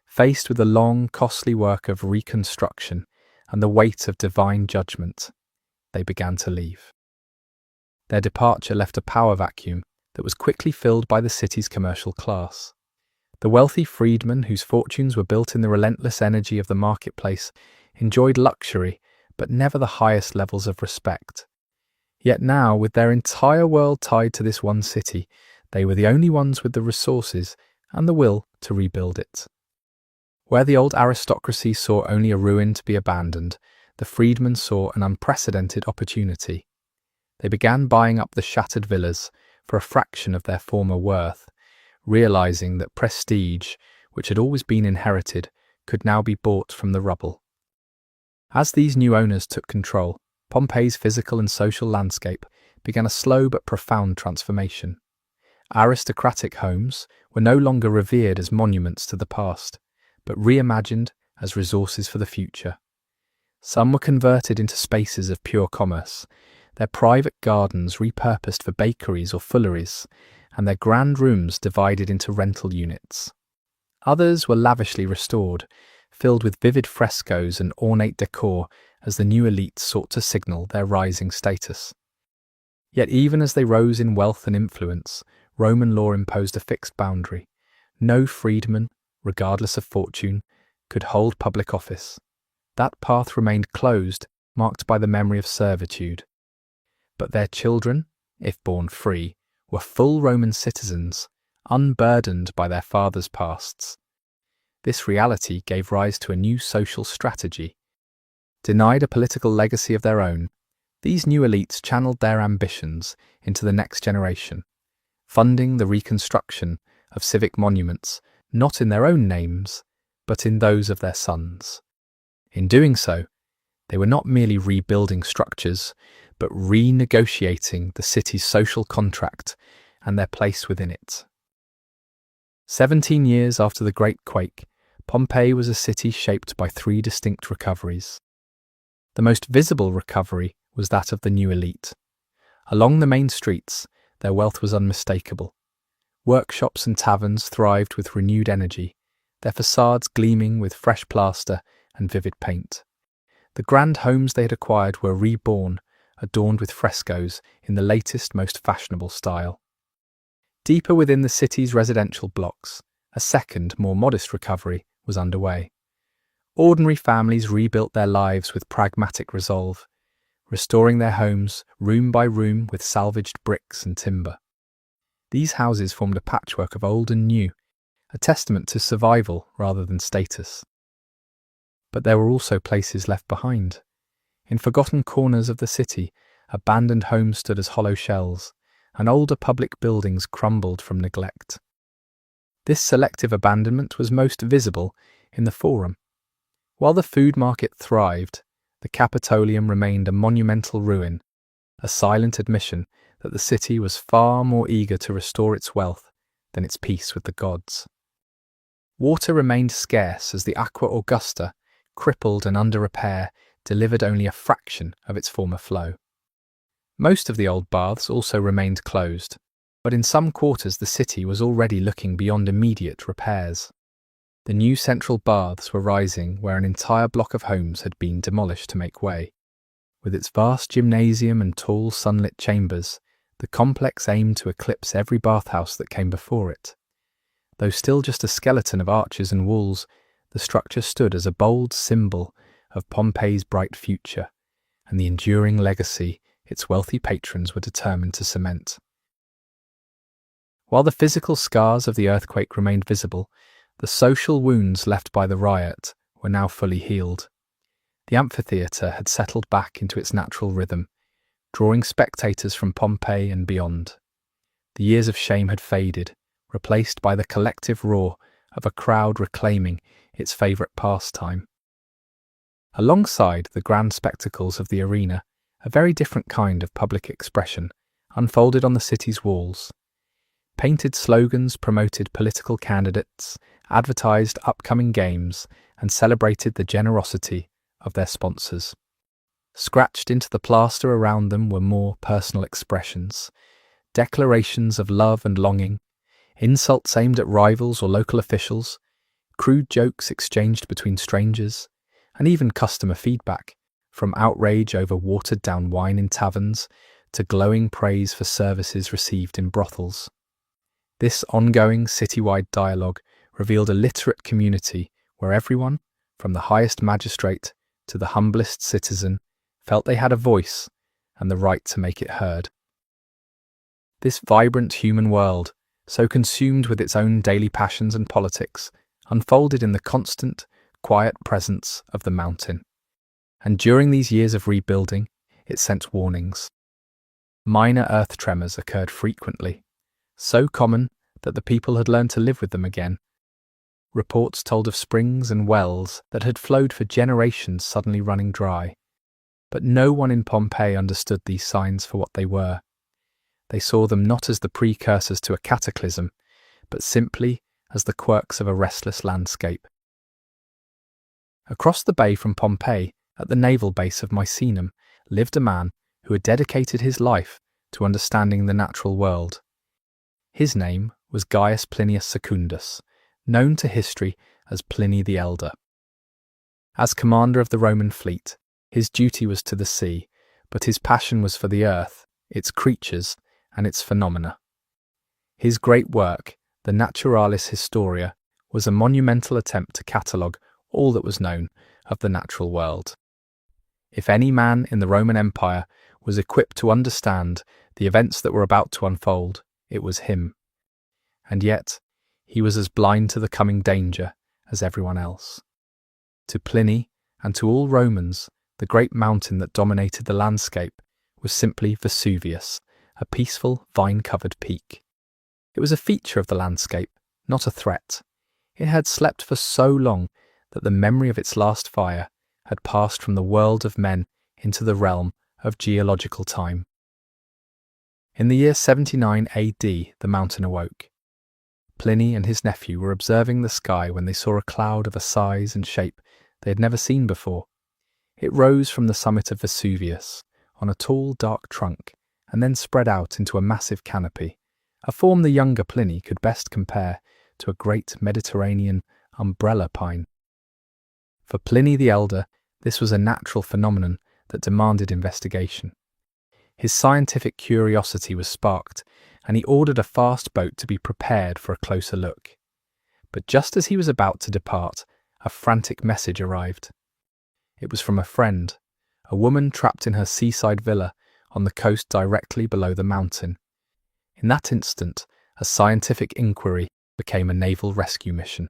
Faced with the long, costly work of reconstruction and the weight of divine judgment, they began to leave. Their departure left a power vacuum that was quickly filled by the city's commercial class. The wealthy freedmen whose fortunes were built in the relentless energy of the marketplace enjoyed luxury, but never the highest levels of respect. Yet now, with their entire world tied to this one city, they were the only ones with the resources and the will to rebuild it. Where the old aristocracy saw only a ruin to be abandoned, the freedmen saw an unprecedented opportunity. They began buying up the shattered villas for a fraction of their former worth, realizing that prestige, which had always been inherited, could now be bought from the rubble. As these new owners took control, Pompeii's physical and social landscape began a slow but profound transformation. Aristocratic homes were no longer revered as monuments to the past, but reimagined as resources for the future. Some were converted into spaces of pure commerce, their private gardens repurposed for bakeries or fulleries, and their grand rooms divided into rental units. Others were lavishly restored, filled with vivid frescoes and ornate decor as the new elite sought to signal their rising status. Yet even as they rose in wealth and influence, Roman law imposed a fixed boundary. No freedman, regardless of fortune, could hold public office. That path remained closed, marked by the memory of servitude. But their children, if born free, were full Roman citizens, unburdened by their fathers' pasts. This reality gave rise to a new social strategy. Denied a political legacy of their own, these new elites channeled their ambitions into the next generation, funding the reconstruction of civic monuments not in their own names, but in those of their sons. In doing so, they were not merely rebuilding structures, but renegotiating the city's social contract and their place within it. 17 years after the Great Quake, Pompeii was a city shaped by three distinct recoveries. The most visible recovery was that of the new elite. Along the main streets, their wealth was unmistakable. Workshops and taverns thrived with renewed energy, their facades gleaming with fresh plaster and vivid paint. The grand homes they had acquired were reborn, adorned with frescoes in the latest, most fashionable style. Deeper within the city's residential blocks, a second, more modest recovery was underway. Ordinary families rebuilt their lives with pragmatic resolve, restoring their homes room by room with salvaged bricks and timber. These houses formed a patchwork of old and new, a testament to survival rather than status. But there were also places left behind. In forgotten corners of the city, abandoned homes stood as hollow shells, and older public buildings crumbled from neglect. This selective abandonment was most visible in the Forum. While the food market thrived, the Capitolium remained a monumental ruin, a silent admission that the city was far more eager to restore its wealth than its peace with the gods. Water remained scarce as the Aqua Augusta, crippled and under repair, delivered only a fraction of its former flow. Most of the old baths also remained closed, but in some quarters the city was already looking beyond immediate repairs. The new central baths were rising where an entire block of homes had been demolished to make way. With its vast gymnasium and tall sunlit chambers, the complex aimed to eclipse every bathhouse that came before it. Though still just a skeleton of arches and walls, the structure stood as a bold symbol of Pompeii's bright future and the enduring legacy its wealthy patrons were determined to cement. While the physical scars of the earthquake remained visible, the social wounds left by the riot were now fully healed. The amphitheatre had settled back into its natural rhythm, drawing spectators from Pompeii and beyond. The years of shame had faded, replaced by the collective roar of a crowd reclaiming its favourite pastime. Alongside the grand spectacles of the arena, a very different kind of public expression unfolded on the city's walls. Painted slogans promoted political candidates, advertised upcoming games, and celebrated the generosity of their sponsors. Scratched into the plaster around them were more personal expressions, declarations of love and longing, insults aimed at rivals or local officials, crude jokes exchanged between strangers, and even customer feedback, from outrage over watered-down wine in taverns to glowing praise for services received in brothels. This ongoing citywide dialogue revealed a literate community where everyone, from the highest magistrate to the humblest citizen, felt they had a voice and the right to make it heard. This vibrant human world, so consumed with its own daily passions and politics, unfolded in the constant, quiet presence of the mountain. And during these years of rebuilding, it sent warnings. Minor earth tremors occurred frequently, so common that the people had learned to live with them again. Reports told of springs and wells that had flowed for generations suddenly running dry. But no one in Pompeii understood these signs for what they were. They saw them not as the precursors to a cataclysm, but simply as the quirks of a restless landscape. Across the bay from Pompeii, At the naval base of Misenum lived a man who had dedicated his life to understanding the natural world. His name was Gaius Plinius Secundus, known to history as Pliny the Elder. As commander of the Roman fleet, his duty was to the sea, but his passion was for the earth, its creatures, and its phenomena. His great work, the Naturalis Historia, was a monumental attempt to catalogue all that was known of the natural world. If any man in the Roman Empire was equipped to understand the events that were about to unfold, it was him. And yet, he was as blind to the coming danger as everyone else. To Pliny, and to all Romans, the great mountain that dominated the landscape was simply Vesuvius, a peaceful, vine-covered peak. It was a feature of the landscape, not a threat. It had slept for so long that the memory of its last fire had passed from the world of men into the realm of geological time. In the year 79 AD, the mountain awoke. Pliny and his nephew were observing the sky when they saw a cloud of a size and shape they had never seen before. It rose from the summit of Vesuvius on a tall, dark trunk and then spread out into a massive canopy, a form the younger Pliny could best compare to a great Mediterranean umbrella pine. For Pliny the Elder, this was a natural phenomenon that demanded investigation. His scientific curiosity was sparked, and he ordered a fast boat to be prepared for a closer look. But just as he was about to depart, a frantic message arrived. It was from a friend, a woman trapped in her seaside villa on the coast directly below the mountain. In that instant, a scientific inquiry became a naval rescue mission.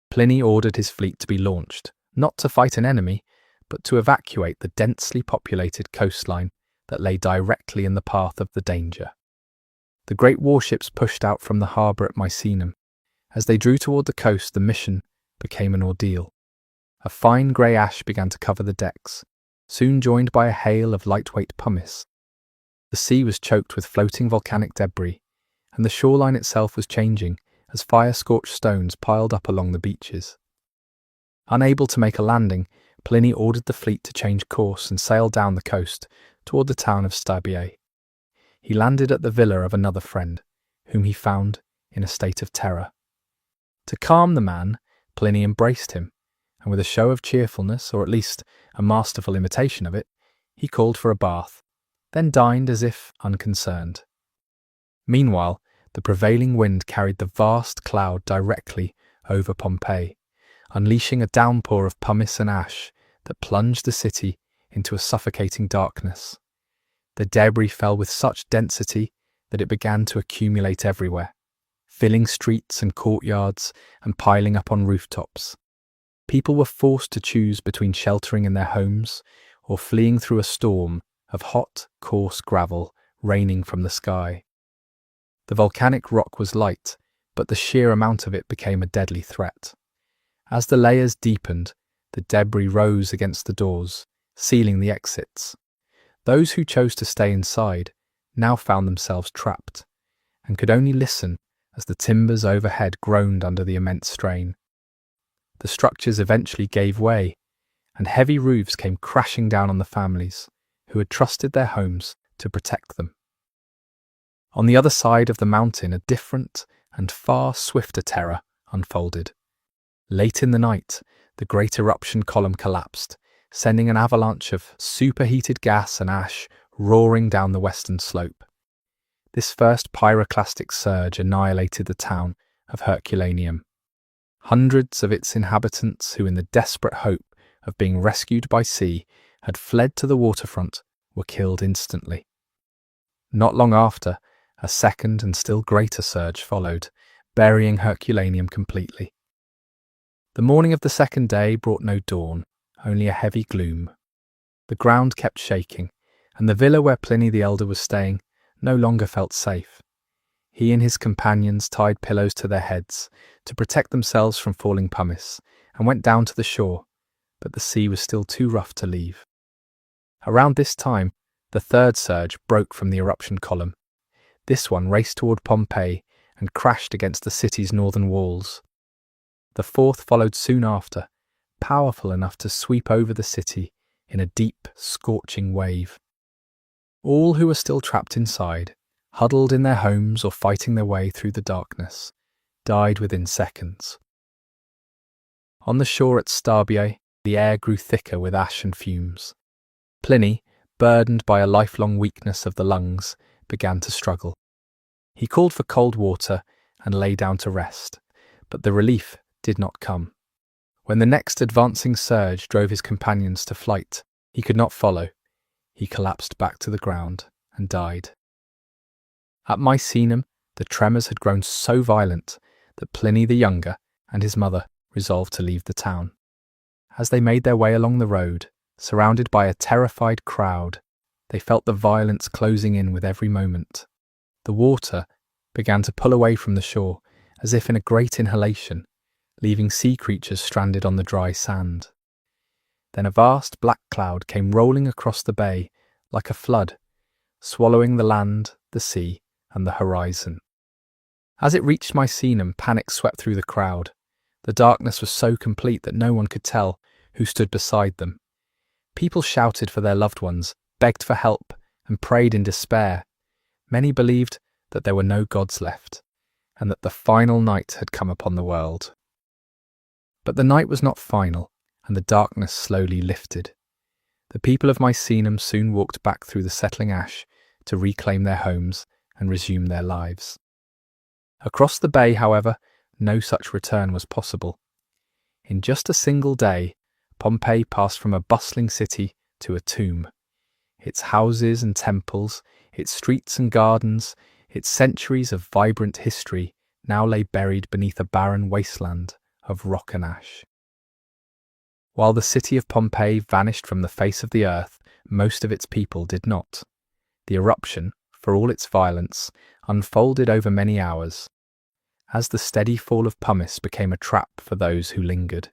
Pliny ordered his fleet to be launched, not to fight an enemy, but to evacuate the densely populated coastline that lay directly in the path of the danger. The great warships pushed out from the harbour at Misenum. As they drew toward the coast, the mission became an ordeal. A fine grey ash began to cover the decks, soon joined by a hail of lightweight pumice. The sea was choked with floating volcanic debris, and the shoreline itself was changing as fire-scorched stones piled up along the beaches. Unable to make a landing, Pliny ordered the fleet to change course and sail down the coast toward the town of Stabiae. He landed at the villa of another friend, whom he found in a state of terror. To calm the man, Pliny embraced him, and with a show of cheerfulness, or at least a masterful imitation of it, he called for a bath, then dined as if unconcerned. Meanwhile, the prevailing wind carried the vast cloud directly over Pompeii, unleashing a downpour of pumice and ash that plunged the city into a suffocating darkness. The debris fell with such density that it began to accumulate everywhere, filling streets and courtyards and piling up on rooftops. People were forced to choose between sheltering in their homes or fleeing through a storm of hot, coarse gravel raining from the sky. The volcanic rock was light, but the sheer amount of it became a deadly threat. As the layers deepened, the debris rose against the doors, sealing the exits. Those who chose to stay inside now found themselves trapped, and could only listen as the timbers overhead groaned under the immense strain. The structures eventually gave way, and heavy roofs came crashing down on the families who had trusted their homes to protect them. On the other side of the mountain, a different and far swifter terror unfolded. Late in the night, the great eruption column collapsed, sending an avalanche of superheated gas and ash roaring down the western slope. This first pyroclastic surge annihilated the town of Herculaneum. Hundreds of its inhabitants, who in the desperate hope of being rescued by sea had fled to the waterfront, were killed instantly. Not long after, a second and still greater surge followed, burying Herculaneum completely. The morning of the second day brought no dawn, only a heavy gloom. The ground kept shaking, and the villa where Pliny the Elder was staying no longer felt safe. He and his companions tied pillows to their heads to protect themselves from falling pumice and went down to the shore, but the sea was still too rough to leave. Around this time, the third surge broke from the eruption column. This one raced toward Pompeii and crashed against the city's northern walls. The fourth followed soon after, powerful enough to sweep over the city in a deep, scorching wave. All who were still trapped inside, huddled in their homes or fighting their way through the darkness, died within seconds. On the shore at Stabiae, the air grew thicker with ash and fumes. Pliny, burdened by a lifelong weakness of the lungs, began to struggle. He called for cold water and lay down to rest, but the relief did not come. When the next advancing surge drove his companions to flight, he could not follow. He collapsed back to the ground and died. At Misenum, the tremors had grown so violent that Pliny the Younger and his mother resolved to leave the town. As they made their way along the road, surrounded by a terrified crowd, they felt the violence closing in with every moment. The water began to pull away from the shore, as if in a great inhalation, leaving sea creatures stranded on the dry sand. Then a vast black cloud came rolling across the bay like a flood, swallowing the land, the sea, and the horizon. As it reached Misenum, panic swept through the crowd. The darkness was so complete that no one could tell who stood beside them. People shouted for their loved ones, begged for help, and prayed in despair. Many believed that there were no gods left, and that the final night had come upon the world. But the night was not final, and the darkness slowly lifted. The people of Misenum soon walked back through the settling ash to reclaim their homes and resume their lives. Across the bay, however, no such return was possible. In just a single day, Pompeii passed from a bustling city to a tomb. Its houses and temples, its streets and gardens, its centuries of vibrant history now lay buried beneath a barren wasteland of rock and ash. While the city of Pompeii vanished from the face of the earth, most of its people did not. The eruption, for all its violence, unfolded over many hours. As the steady fall of pumice became a trap for those who lingered,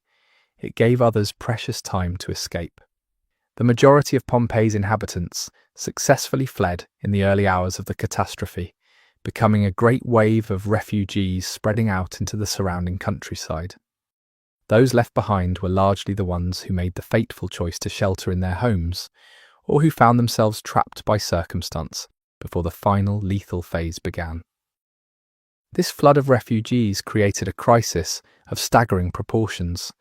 it gave others precious time to escape. The majority of Pompeii's inhabitants successfully fled in the early hours of the catastrophe, becoming a great wave of refugees spreading out into the surrounding countryside. Those left behind were largely the ones who made the fateful choice to shelter in their homes, or who found themselves trapped by circumstance before the final lethal phase began. This flood of refugees created a crisis of staggering proportions.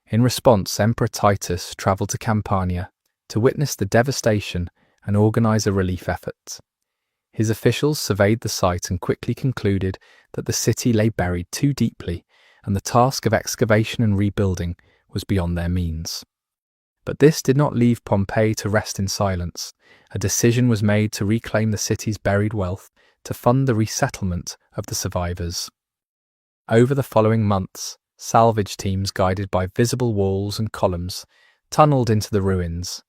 In response, Emperor Titus travelled to Campania to witness the devastation and organise a relief effort. His officials surveyed the site and quickly concluded that the city lay buried too deeply, and the task of excavation and rebuilding was beyond their means. But this did not leave Pompeii to rest in silence. A decision was made to reclaim the city's buried wealth to fund the resettlement of the survivors. Over the following months, salvage teams guided by visible walls and columns tunnelled into the ruins.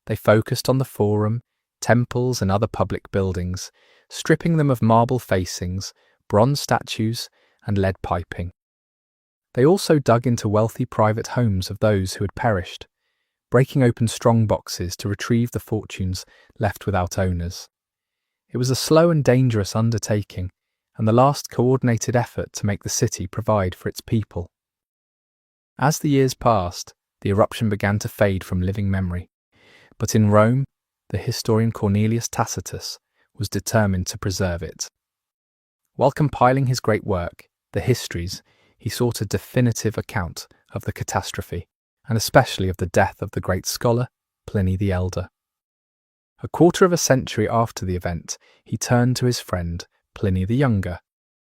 They focused on the forum, temples and other public buildings, stripping them of marble facings, bronze statues and lead piping. They also dug into wealthy private homes of those who had perished, breaking open strong boxes to retrieve the fortunes left without owners. It was a slow and dangerous undertaking, and the last coordinated effort to make the city provide for its people. As the years passed, the eruption began to fade from living memory, but in Rome, the historian Cornelius Tacitus was determined to preserve it. While compiling his great work, the Histories, he sought a definitive account of the catastrophe, and especially of the death of the great scholar, Pliny the Elder. A quarter of a century after the event, he turned to his friend, Pliny the Younger.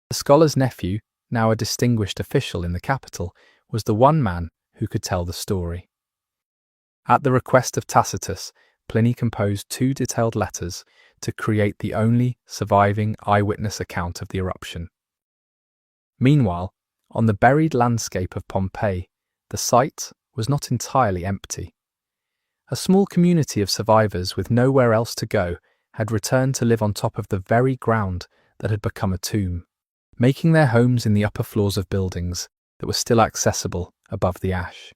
The scholar's nephew, now a distinguished official in the capital, was the one man who could tell the story. At the request of Tacitus, Pliny composed 2 detailed letters to create the only surviving eyewitness account of the eruption. Meanwhile, on the buried landscape of Pompeii, the site was not entirely empty. A small community of survivors with nowhere else to go had returned to live on top of the very ground that had become a tomb, making their homes in the upper floors of buildings that were still accessible above the ash.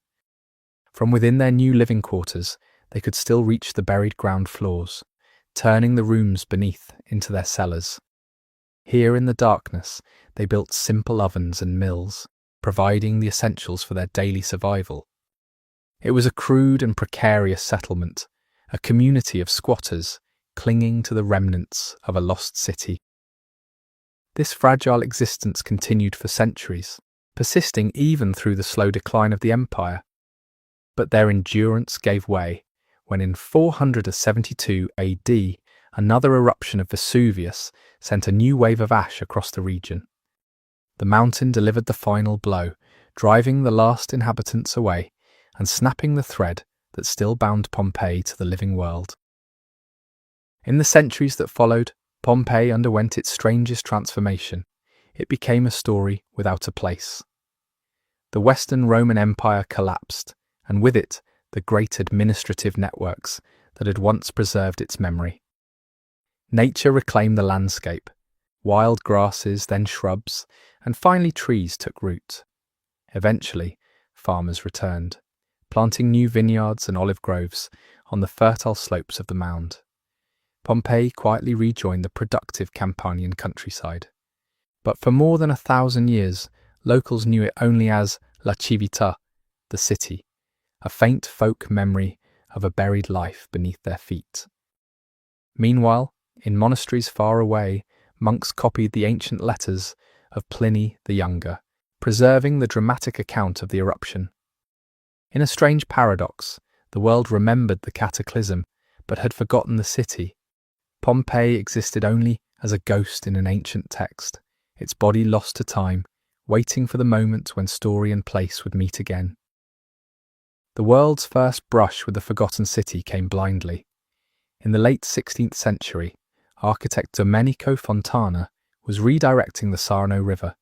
From within their new living quarters, they could still reach the buried ground floors, turning the rooms beneath into their cellars. Here in the darkness, they built simple ovens and mills, providing the essentials for their daily survival. It was a crude and precarious settlement, a community of squatters clinging to the remnants of a lost city. This fragile existence continued for centuries, persisting even through the slow decline of the empire. But their endurance gave way when in 472 AD, another eruption of Vesuvius sent a new wave of ash across the region. The mountain delivered the final blow, driving the last inhabitants away and snapping the thread that still bound Pompeii to the living world. In the centuries that followed, Pompeii underwent its strangest transformation. It became a story without a place. The Western Roman Empire collapsed, and with it, the great administrative networks that had once preserved its memory. Nature reclaimed the landscape. Wild grasses, then shrubs, and finally trees took root. Eventually, farmers returned, planting new vineyards and olive groves on the fertile slopes of the mound. Pompeii quietly rejoined the productive Campanian countryside. But for more than 1,000 years, locals knew it only as La Civita, the city, a faint folk memory of a buried life beneath their feet. Meanwhile, in monasteries far away, monks copied the ancient letters of Pliny the Younger, preserving the dramatic account of the eruption. In a strange paradox, the world remembered the cataclysm, but had forgotten the city. Pompeii existed only as a ghost in an ancient text, its body lost to time, waiting for the moment when story and place would meet again. The world's first brush with the forgotten city came blindly. In the late 16th century, architect Domenico Fontana was redirecting the Sarno River,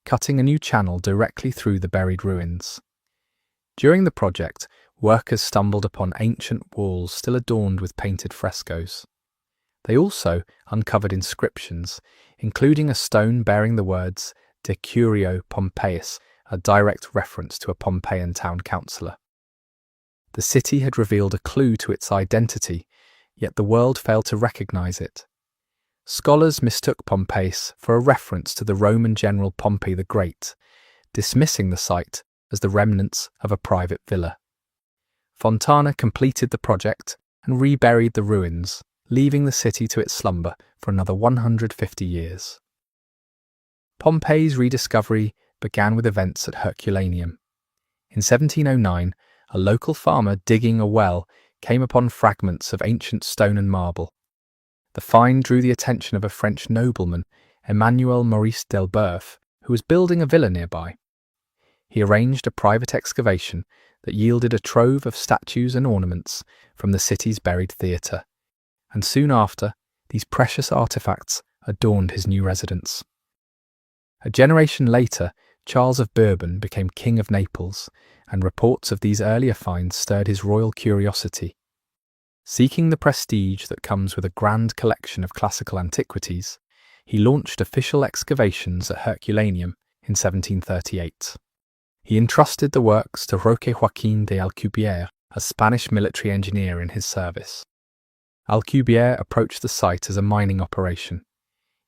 cutting a new channel directly through the buried ruins. During the project, workers stumbled upon ancient walls still adorned with painted frescoes. They also uncovered inscriptions, including a stone bearing the words De Curio Pompeius, a direct reference to a Pompeian town councillor. The city had revealed a clue to its identity, yet the world failed to recognize it. Scholars mistook Pompeius for a reference to the Roman general Pompey the Great, dismissing the site as the remnants of a private villa. Fontana completed the project and reburied the ruins, leaving the city to its slumber for another 150 years. Pompeii's rediscovery began with events at Herculaneum. In 1709, a local farmer digging a well came upon fragments of ancient stone and marble. The find drew the attention of a French nobleman, Emmanuel Maurice Delboeuf, who was building a villa nearby. He arranged a private excavation that yielded a trove of statues and ornaments from the city's buried theatre, and soon after, these precious artefacts adorned his new residence. A generation later, Charles of Bourbon became King of Naples, and reports of these earlier finds stirred his royal curiosity. Seeking the prestige that comes with a grand collection of classical antiquities, he launched official excavations at Herculaneum in 1738. He entrusted the works to Roque Joaquin de Alcubierre, a Spanish military engineer in his service. Alcubierre approached the site as a mining operation.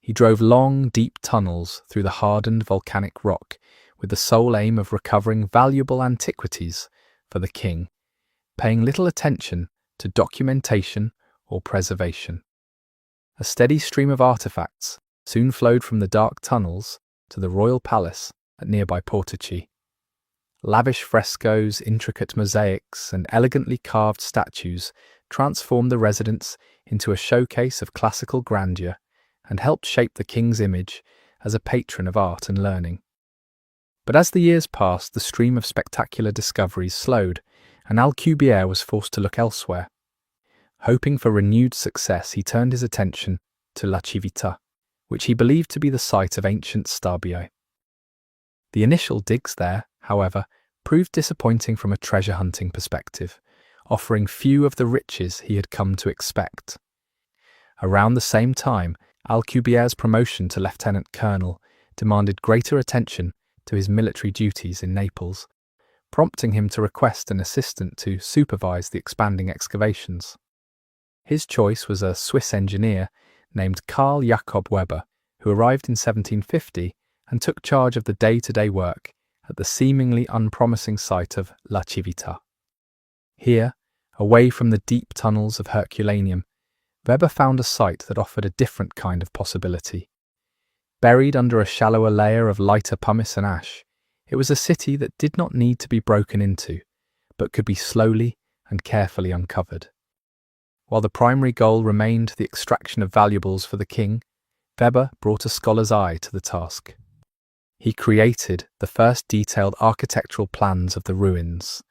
He drove long, deep tunnels through the hardened volcanic rock with the sole aim of recovering valuable antiquities for the king, paying little attention to documentation or preservation. A steady stream of artifacts soon flowed from the dark tunnels to the royal palace at nearby Portici. Lavish frescoes, intricate mosaics, and elegantly carved statues transformed the residence into a showcase of classical grandeur and helped shape the king's image as a patron of art and learning. But as the years passed, the stream of spectacular discoveries slowed, and Alcubierre was forced to look elsewhere. Hoping for renewed success, he turned his attention to La Civita, which he believed to be the site of ancient Stabio. The initial digs there, however, proved disappointing from a treasure-hunting perspective, offering few of the riches he had come to expect. Around the same time, Alcubierre's promotion to lieutenant colonel demanded greater attention to his military duties in Naples, prompting him to request an assistant to supervise the expanding excavations. His choice was a Swiss engineer named Carl Jakob Weber, who arrived in 1750 and took charge of the day-to-day work at the seemingly unpromising site of La Civita. Here, away from the deep tunnels of Herculaneum, Weber found a site that offered a different kind of possibility. Buried under a shallower layer of lighter pumice and ash, it was a city that did not need to be broken into, but could be slowly and carefully uncovered. While the primary goal remained the extraction of valuables for the king, Weber brought a scholar's eye to the task. He created the first detailed architectural plans of the ruins,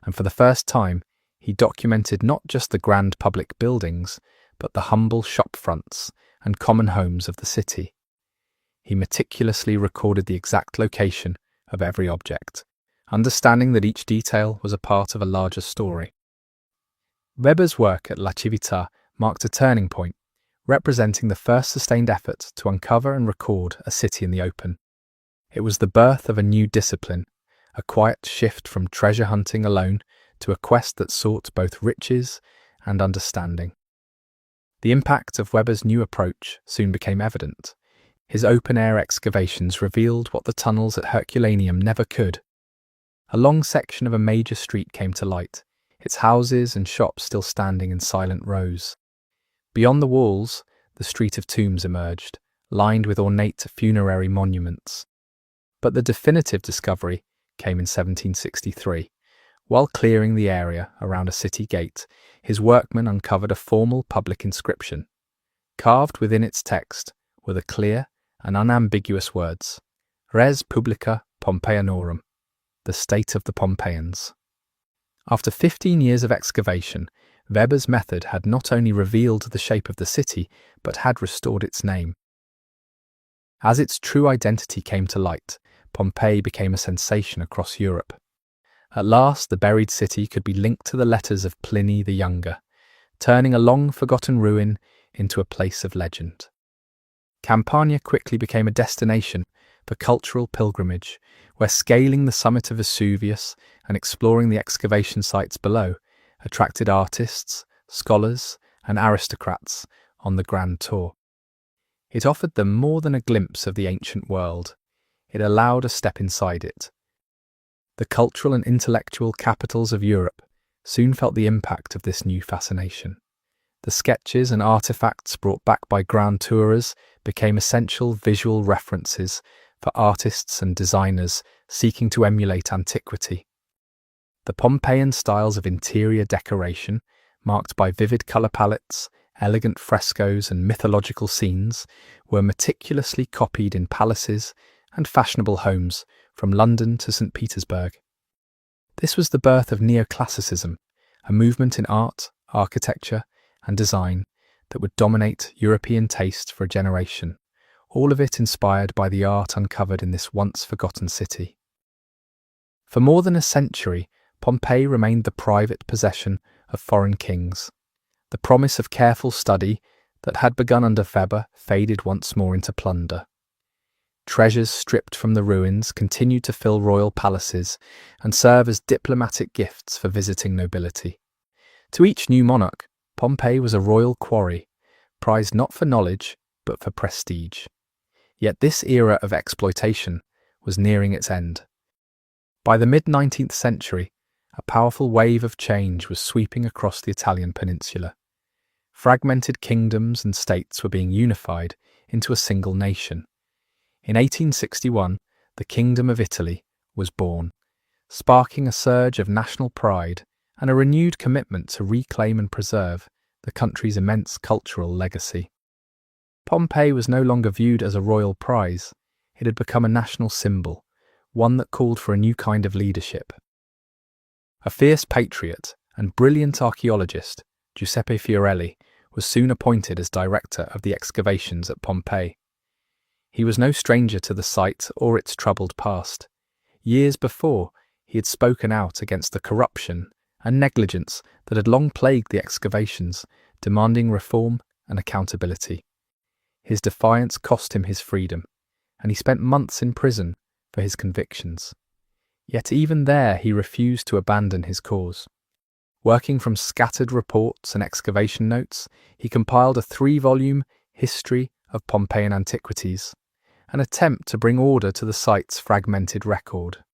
and for the first time, he documented not just the grand public buildings, but the humble shop fronts and common homes of the city. He meticulously recorded the exact location of every object, understanding that each detail was a part of a larger story. Weber's work at La Civita marked a turning point, representing the first sustained effort to uncover and record a city in the open. It was the birth of a new discipline, a quiet shift from treasure hunting alone to a quest that sought both riches and understanding. The impact of Weber's new approach soon became evident. His open-air excavations revealed what the tunnels at Herculaneum never could. A long section of a major street came to light, its houses and shops still standing in silent rows. Beyond the walls, the Street of Tombs emerged, lined with ornate funerary monuments. But the definitive discovery came in 1763. While clearing the area around a city gate, his workmen uncovered a formal public inscription. Carved within its text were the clear and unambiguous words, Res Publica Pompeianorum, the state of the Pompeians. After 15 years of excavation, Weber's method had not only revealed the shape of the city, but had restored its name. As its true identity came to light, Pompeii became a sensation across Europe. At last, the buried city could be linked to the letters of Pliny the Younger, turning a long-forgotten ruin into a place of legend. Campania quickly became a destination for cultural pilgrimage, where scaling the summit of Vesuvius and exploring the excavation sites below attracted artists, scholars, and aristocrats on the grand tour. It offered them more than a glimpse of the ancient world. It allowed a step inside it. The cultural and intellectual capitals of Europe soon felt the impact of this new fascination. The sketches and artifacts brought back by grand tourers became essential visual references for artists and designers seeking to emulate antiquity. The Pompeian styles of interior decoration, marked by vivid colour palettes, elegant frescoes and mythological scenes, were meticulously copied in palaces and fashionable homes from London to St. Petersburg. This was the birth of neoclassicism, a movement in art, architecture, and design that would dominate European taste for a generation, all of it inspired by the art uncovered in this once-forgotten city. For more than a century, Pompeii remained the private possession of foreign kings. The promise of careful study that had begun under Weber faded once more into plunder. Treasures stripped from the ruins continued to fill royal palaces and serve as diplomatic gifts for visiting nobility. To each new monarch, Pompeii was a royal quarry, prized not for knowledge, but for prestige. Yet this era of exploitation was nearing its end. By the mid-19th century, a powerful wave of change was sweeping across the Italian peninsula. Fragmented kingdoms and states were being unified into a single nation. In 1861, the Kingdom of Italy was born, sparking a surge of national pride and a renewed commitment to reclaim and preserve the country's immense cultural legacy. Pompeii was no longer viewed as a royal prize. It had become a national symbol, one that called for a new kind of leadership. A fierce patriot and brilliant archaeologist, Giuseppe Fiorelli, was soon appointed as director of the excavations at Pompeii. He was no stranger to the site or its troubled past. Years before, he had spoken out against the corruption and negligence that had long plagued the excavations, demanding reform and accountability. His defiance cost him his freedom, and he spent months in prison for his convictions. Yet even there he refused to abandon his cause. Working from scattered reports and excavation notes, he compiled a 3-volume History of Pompeian Antiquities, an attempt to bring order to the site's fragmented record.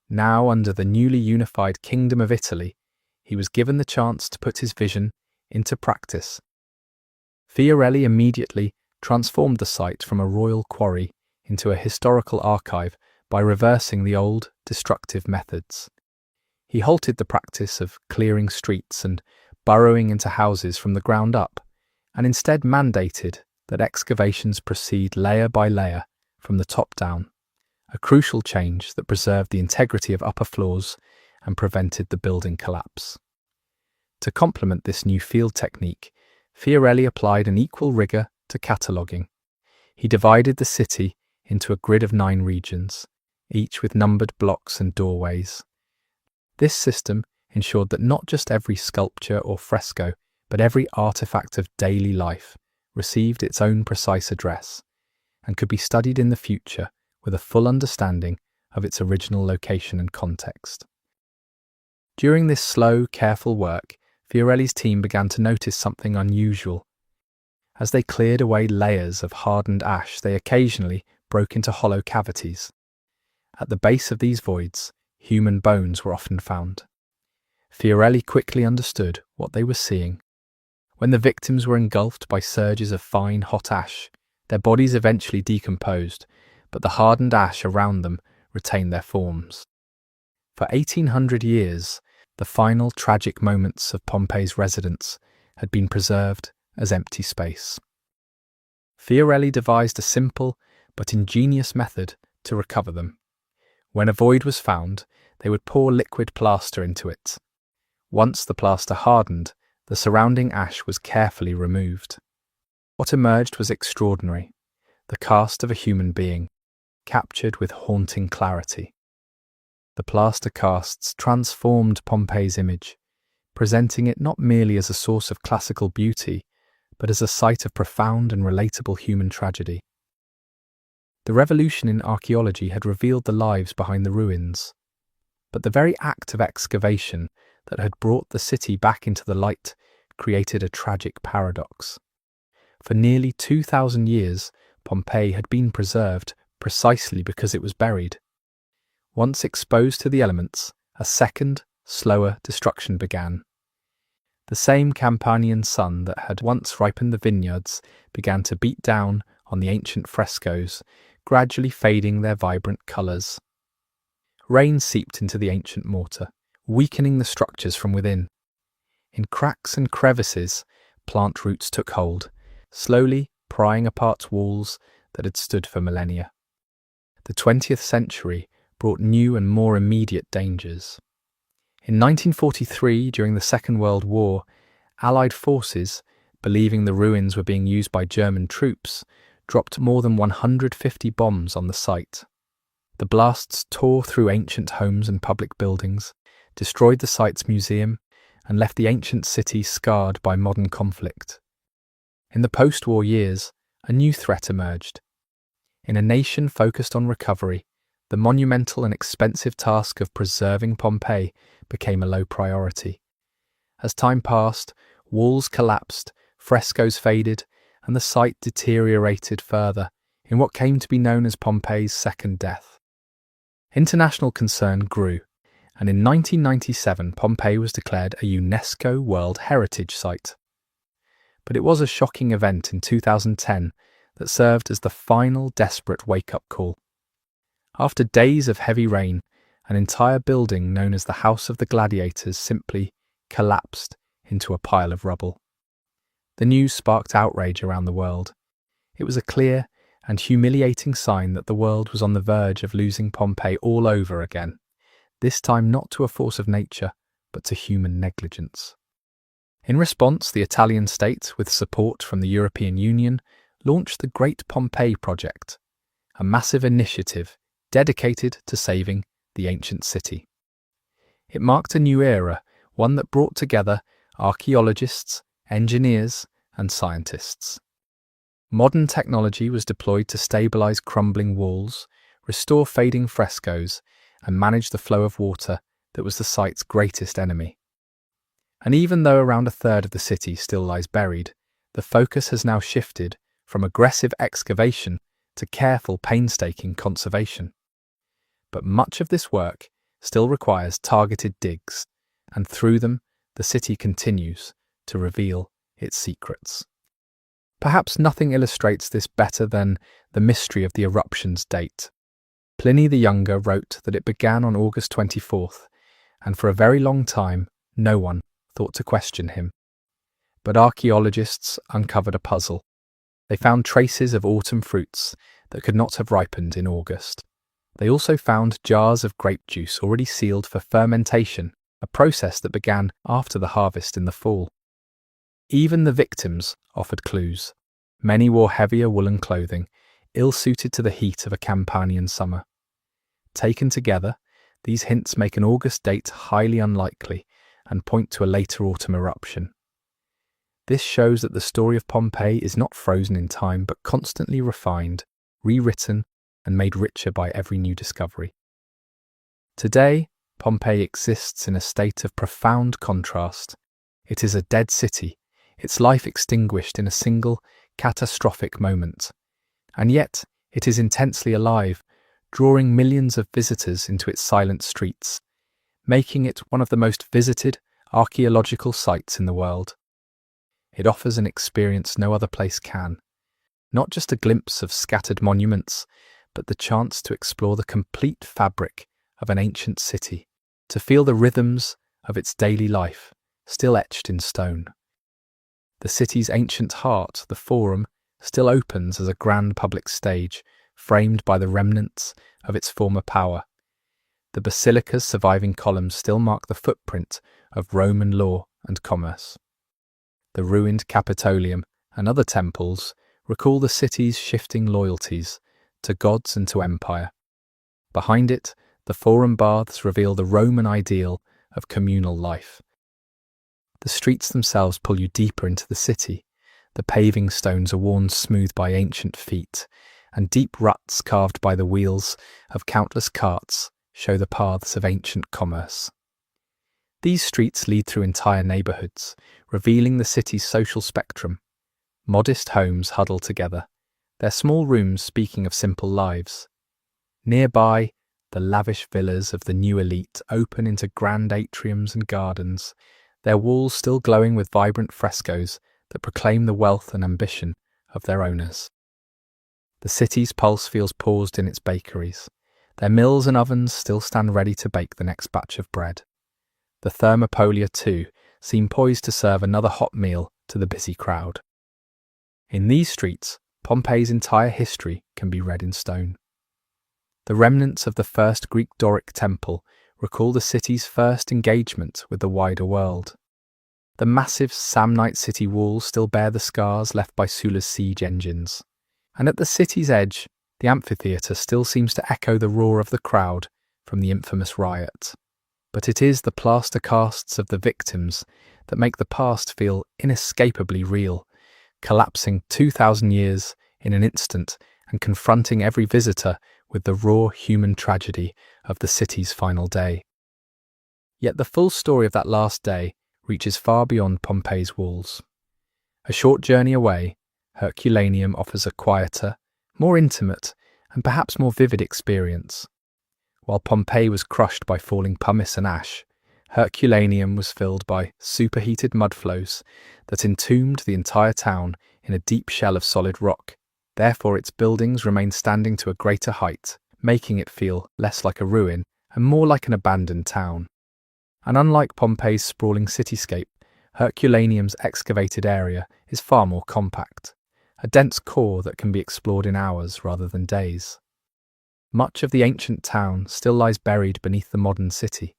Now, under the newly unified Kingdom of Italy, he was given the chance to put his vision into practice. Fiorelli immediately transformed the site from a royal quarry into a historical archive by reversing the old, destructive methods. He halted the practice of clearing streets and burrowing into houses from the ground up, and instead mandated that excavations proceed layer by layer from the top down, a crucial change that preserved the integrity of upper floors and prevented the building collapse. To complement this new field technique, Fiorelli applied an equal rigour to cataloguing. He divided the city into a grid of 9 regions, each with numbered blocks and doorways. This system ensured that not just every sculpture or fresco, but every artifact of daily life received its own precise address and could be studied in the future with a full understanding of its original location and context. During this slow, careful work, Fiorelli's team began to notice something unusual. As they cleared away layers of hardened ash, they occasionally broke into hollow cavities. At the base of these voids, human bones were often found. Fiorelli quickly understood what they were seeing. When the victims were engulfed by surges of fine, hot ash, their bodies eventually decomposed, but the hardened ash around them retained their forms. For 1800 years, the final tragic moments of Pompeii's residents had been preserved as empty space. Fiorelli devised a simple but ingenious method to recover them. When a void was found, they would pour liquid plaster into it. Once the plaster hardened, the surrounding ash was carefully removed. What emerged was extraordinary, the cast of a human being, captured with haunting clarity. The plaster casts transformed Pompeii's image, presenting it not merely as a source of classical beauty, but as a site of profound and relatable human tragedy. The revolution in archaeology had revealed the lives behind the ruins, but the very act of excavation that had brought the city back into the light created a tragic paradox. For nearly 2,000 years, Pompeii had been preserved precisely because it was buried. Once exposed to the elements, a second, slower destruction began. The same Campanian sun that had once ripened the vineyards began to beat down on the ancient frescoes, gradually fading their vibrant colours. Rain seeped into the ancient mortar, weakening the structures from within. In cracks and crevices, plant roots took hold, slowly prying apart walls that had stood for millennia. The 20th century brought new and more immediate dangers. In 1943, during the Second World War, Allied forces, believing the ruins were being used by German troops, dropped more than 150 bombs on the site. The blasts tore through ancient homes and public buildings, destroyed the site's museum, and left the ancient city scarred by modern conflict. In the post-war years, a new threat emerged. In a nation focused on recovery, the monumental and expensive task of preserving Pompeii became a low priority. As time passed, walls collapsed, frescoes faded, and the site deteriorated further in what came to be known as Pompeii's second death. International concern grew, and in 1997 Pompeii was declared a UNESCO World Heritage Site. But it was a shocking event in 2010 that served as the final desperate wake-up call. After days of heavy rain, an entire building known as the House of the Gladiators simply collapsed into a pile of rubble. The news sparked outrage around the world. It was a clear and humiliating sign that the world was on the verge of losing Pompeii all over again, this time not to a force of nature, but to human negligence. In response, the Italian state, with support from the European Union, launched the Great Pompeii Project, a massive initiative dedicated to saving the ancient city. It marked a new era, one that brought together archaeologists, engineers, and scientists. Modern technology was deployed to stabilize crumbling walls, restore fading frescoes, and manage the flow of water that was the site's greatest enemy. And even though around a third of the city still lies buried, the focus has now shifted from aggressive excavation to careful, painstaking conservation. But much of this work still requires targeted digs, and through them, the city continues to reveal its secrets. Perhaps nothing illustrates this better than the mystery of the eruption's date. Pliny the Younger wrote that it began on August 24th, and for a very long time no one thought to question him. But archaeologists uncovered a puzzle. They found traces of autumn fruits that could not have ripened in August. They also found jars of grape juice already sealed for fermentation, a process that began after the harvest in the fall. Even the victims offered clues. Many wore heavier woolen clothing, ill-suited to the heat of a Campanian summer. Taken together, these hints make an August date highly unlikely and point to a later autumn eruption. This shows that the story of Pompeii is not frozen in time but constantly refined, rewritten, and made richer by every new discovery. Today, Pompeii exists in a state of profound contrast. It is a dead city, its life extinguished in a single, catastrophic moment. And yet, it is intensely alive, drawing millions of visitors into its silent streets, making it one of the most visited archaeological sites in the world. It offers an experience no other place can. Not just a glimpse of scattered monuments, but the chance to explore the complete fabric of an ancient city, to feel the rhythms of its daily life, still etched in stone. The city's ancient heart, the Forum, still opens as a grand public stage, framed by the remnants of its former power. The basilica's surviving columns still mark the footprint of Roman law and commerce. The ruined Capitolium and other temples recall the city's shifting loyalties to gods and to empire. Behind it, the Forum baths reveal the Roman ideal of communal life. The streets themselves pull you deeper into the city. The paving stones are worn smooth by ancient feet, and deep ruts carved by the wheels of countless carts show the paths of ancient commerce. These streets lead through entire neighbourhoods, revealing the city's social spectrum. Modest homes huddle together, their small rooms speaking of simple lives. Nearby, the lavish villas of the new elite open into grand atriums and gardens, their walls still glowing with vibrant frescoes that proclaim the wealth and ambition of their owners. The city's pulse feels paused in its bakeries. Their mills and ovens still stand ready to bake the next batch of bread. The thermopolia, too, seem poised to serve another hot meal to the busy crowd. In these streets, Pompeii's entire history can be read in stone. The remnants of the first Greek Doric temple recall the city's first engagement with the wider world. The massive Samnite city walls still bear the scars left by Sulla's siege engines. And at the city's edge, the amphitheatre still seems to echo the roar of the crowd from the infamous riot. But it is the plaster casts of the victims that make the past feel inescapably real, collapsing 2,000 years in an instant and confronting every visitor with the raw human tragedy of the city's final day. Yet the full story of that last day reaches far beyond Pompeii's walls. A short journey away, Herculaneum offers a quieter, more intimate, and perhaps more vivid experience. While Pompeii was crushed by falling pumice and ash, Herculaneum was filled by superheated mudflows that entombed the entire town in a deep shell of solid rock. Therefore, its buildings remained standing to a greater height, making it feel less like a ruin and more like an abandoned town. And unlike Pompeii's sprawling cityscape, Herculaneum's excavated area is far more compact, a dense core that can be explored in hours rather than days. Much of the ancient town still lies buried beneath the modern city,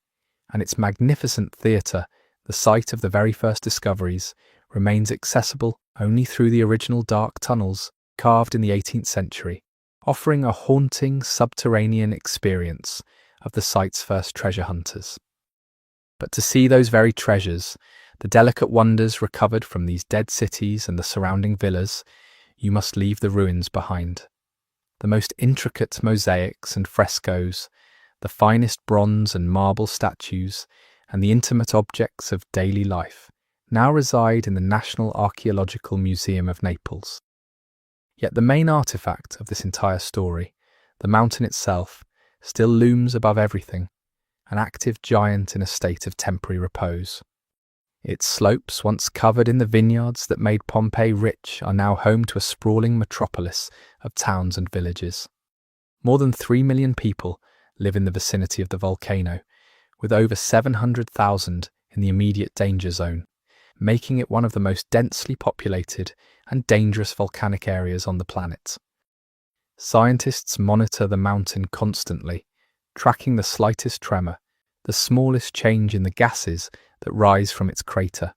and its magnificent theatre, the site of the very first discoveries, remains accessible only through the original dark tunnels carved in the 18th century, offering a haunting subterranean experience of the site's first treasure hunters. But to see those very treasures, the delicate wonders recovered from these dead cities and the surrounding villas, you must leave the ruins behind. The most intricate mosaics and frescoes, the finest bronze and marble statues, and the intimate objects of daily life now reside in the National Archaeological Museum of Naples. Yet the main artifact of this entire story, the mountain itself, still looms above everything, an active giant in a state of temporary repose. Its slopes, once covered in the vineyards that made Pompeii rich, are now home to a sprawling metropolis of towns and villages. More than 3 million people live in the vicinity of the volcano, with over 700,000 in the immediate danger zone, making it one of the most densely populated and dangerous volcanic areas on the planet. Scientists monitor the mountain constantly, tracking the slightest tremor, the smallest change in the gases that rise from its crater.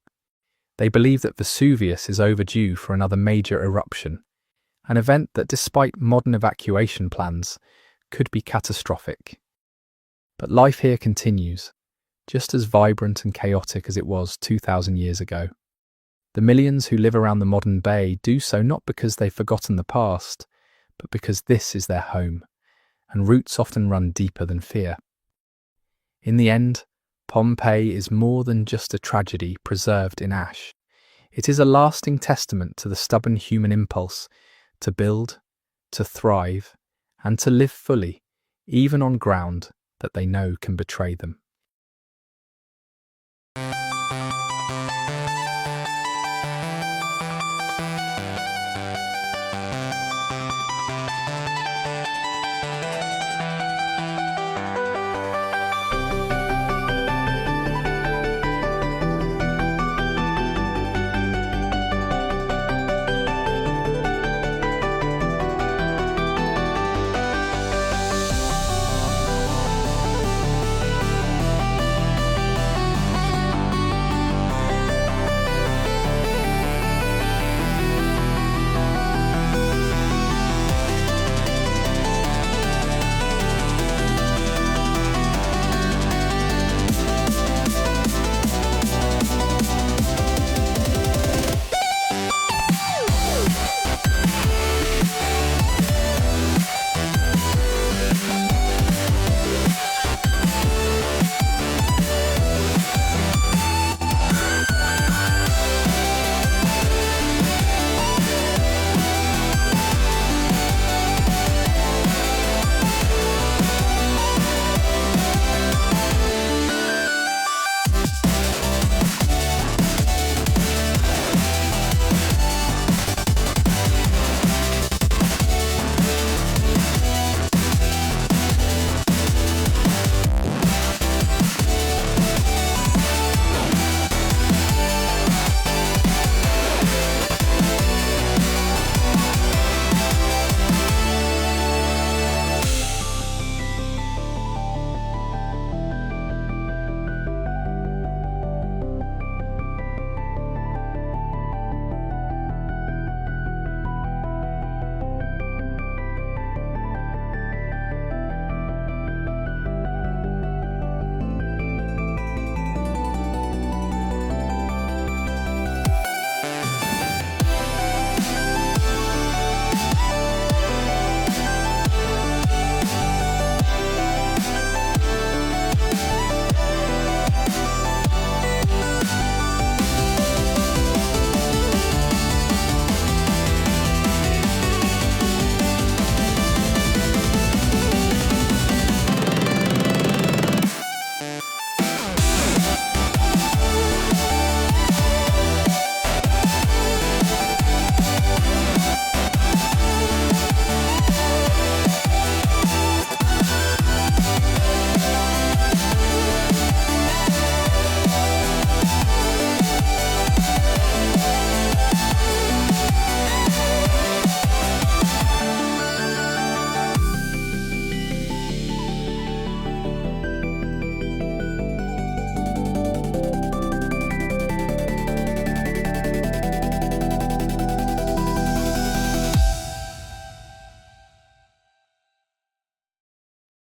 They believe that Vesuvius is overdue for another major eruption, an event that, despite modern evacuation plans, could be catastrophic. But life here continues, just as vibrant and chaotic as it was 2,000 years ago. The millions who live around the modern bay do so not because they've forgotten the past, but because this is their home, and roots often run deeper than fear. In the end, Pompeii is more than just a tragedy preserved in ash. It is a lasting testament to the stubborn human impulse to build, to thrive, and to live fully, even on ground that they know can betray them.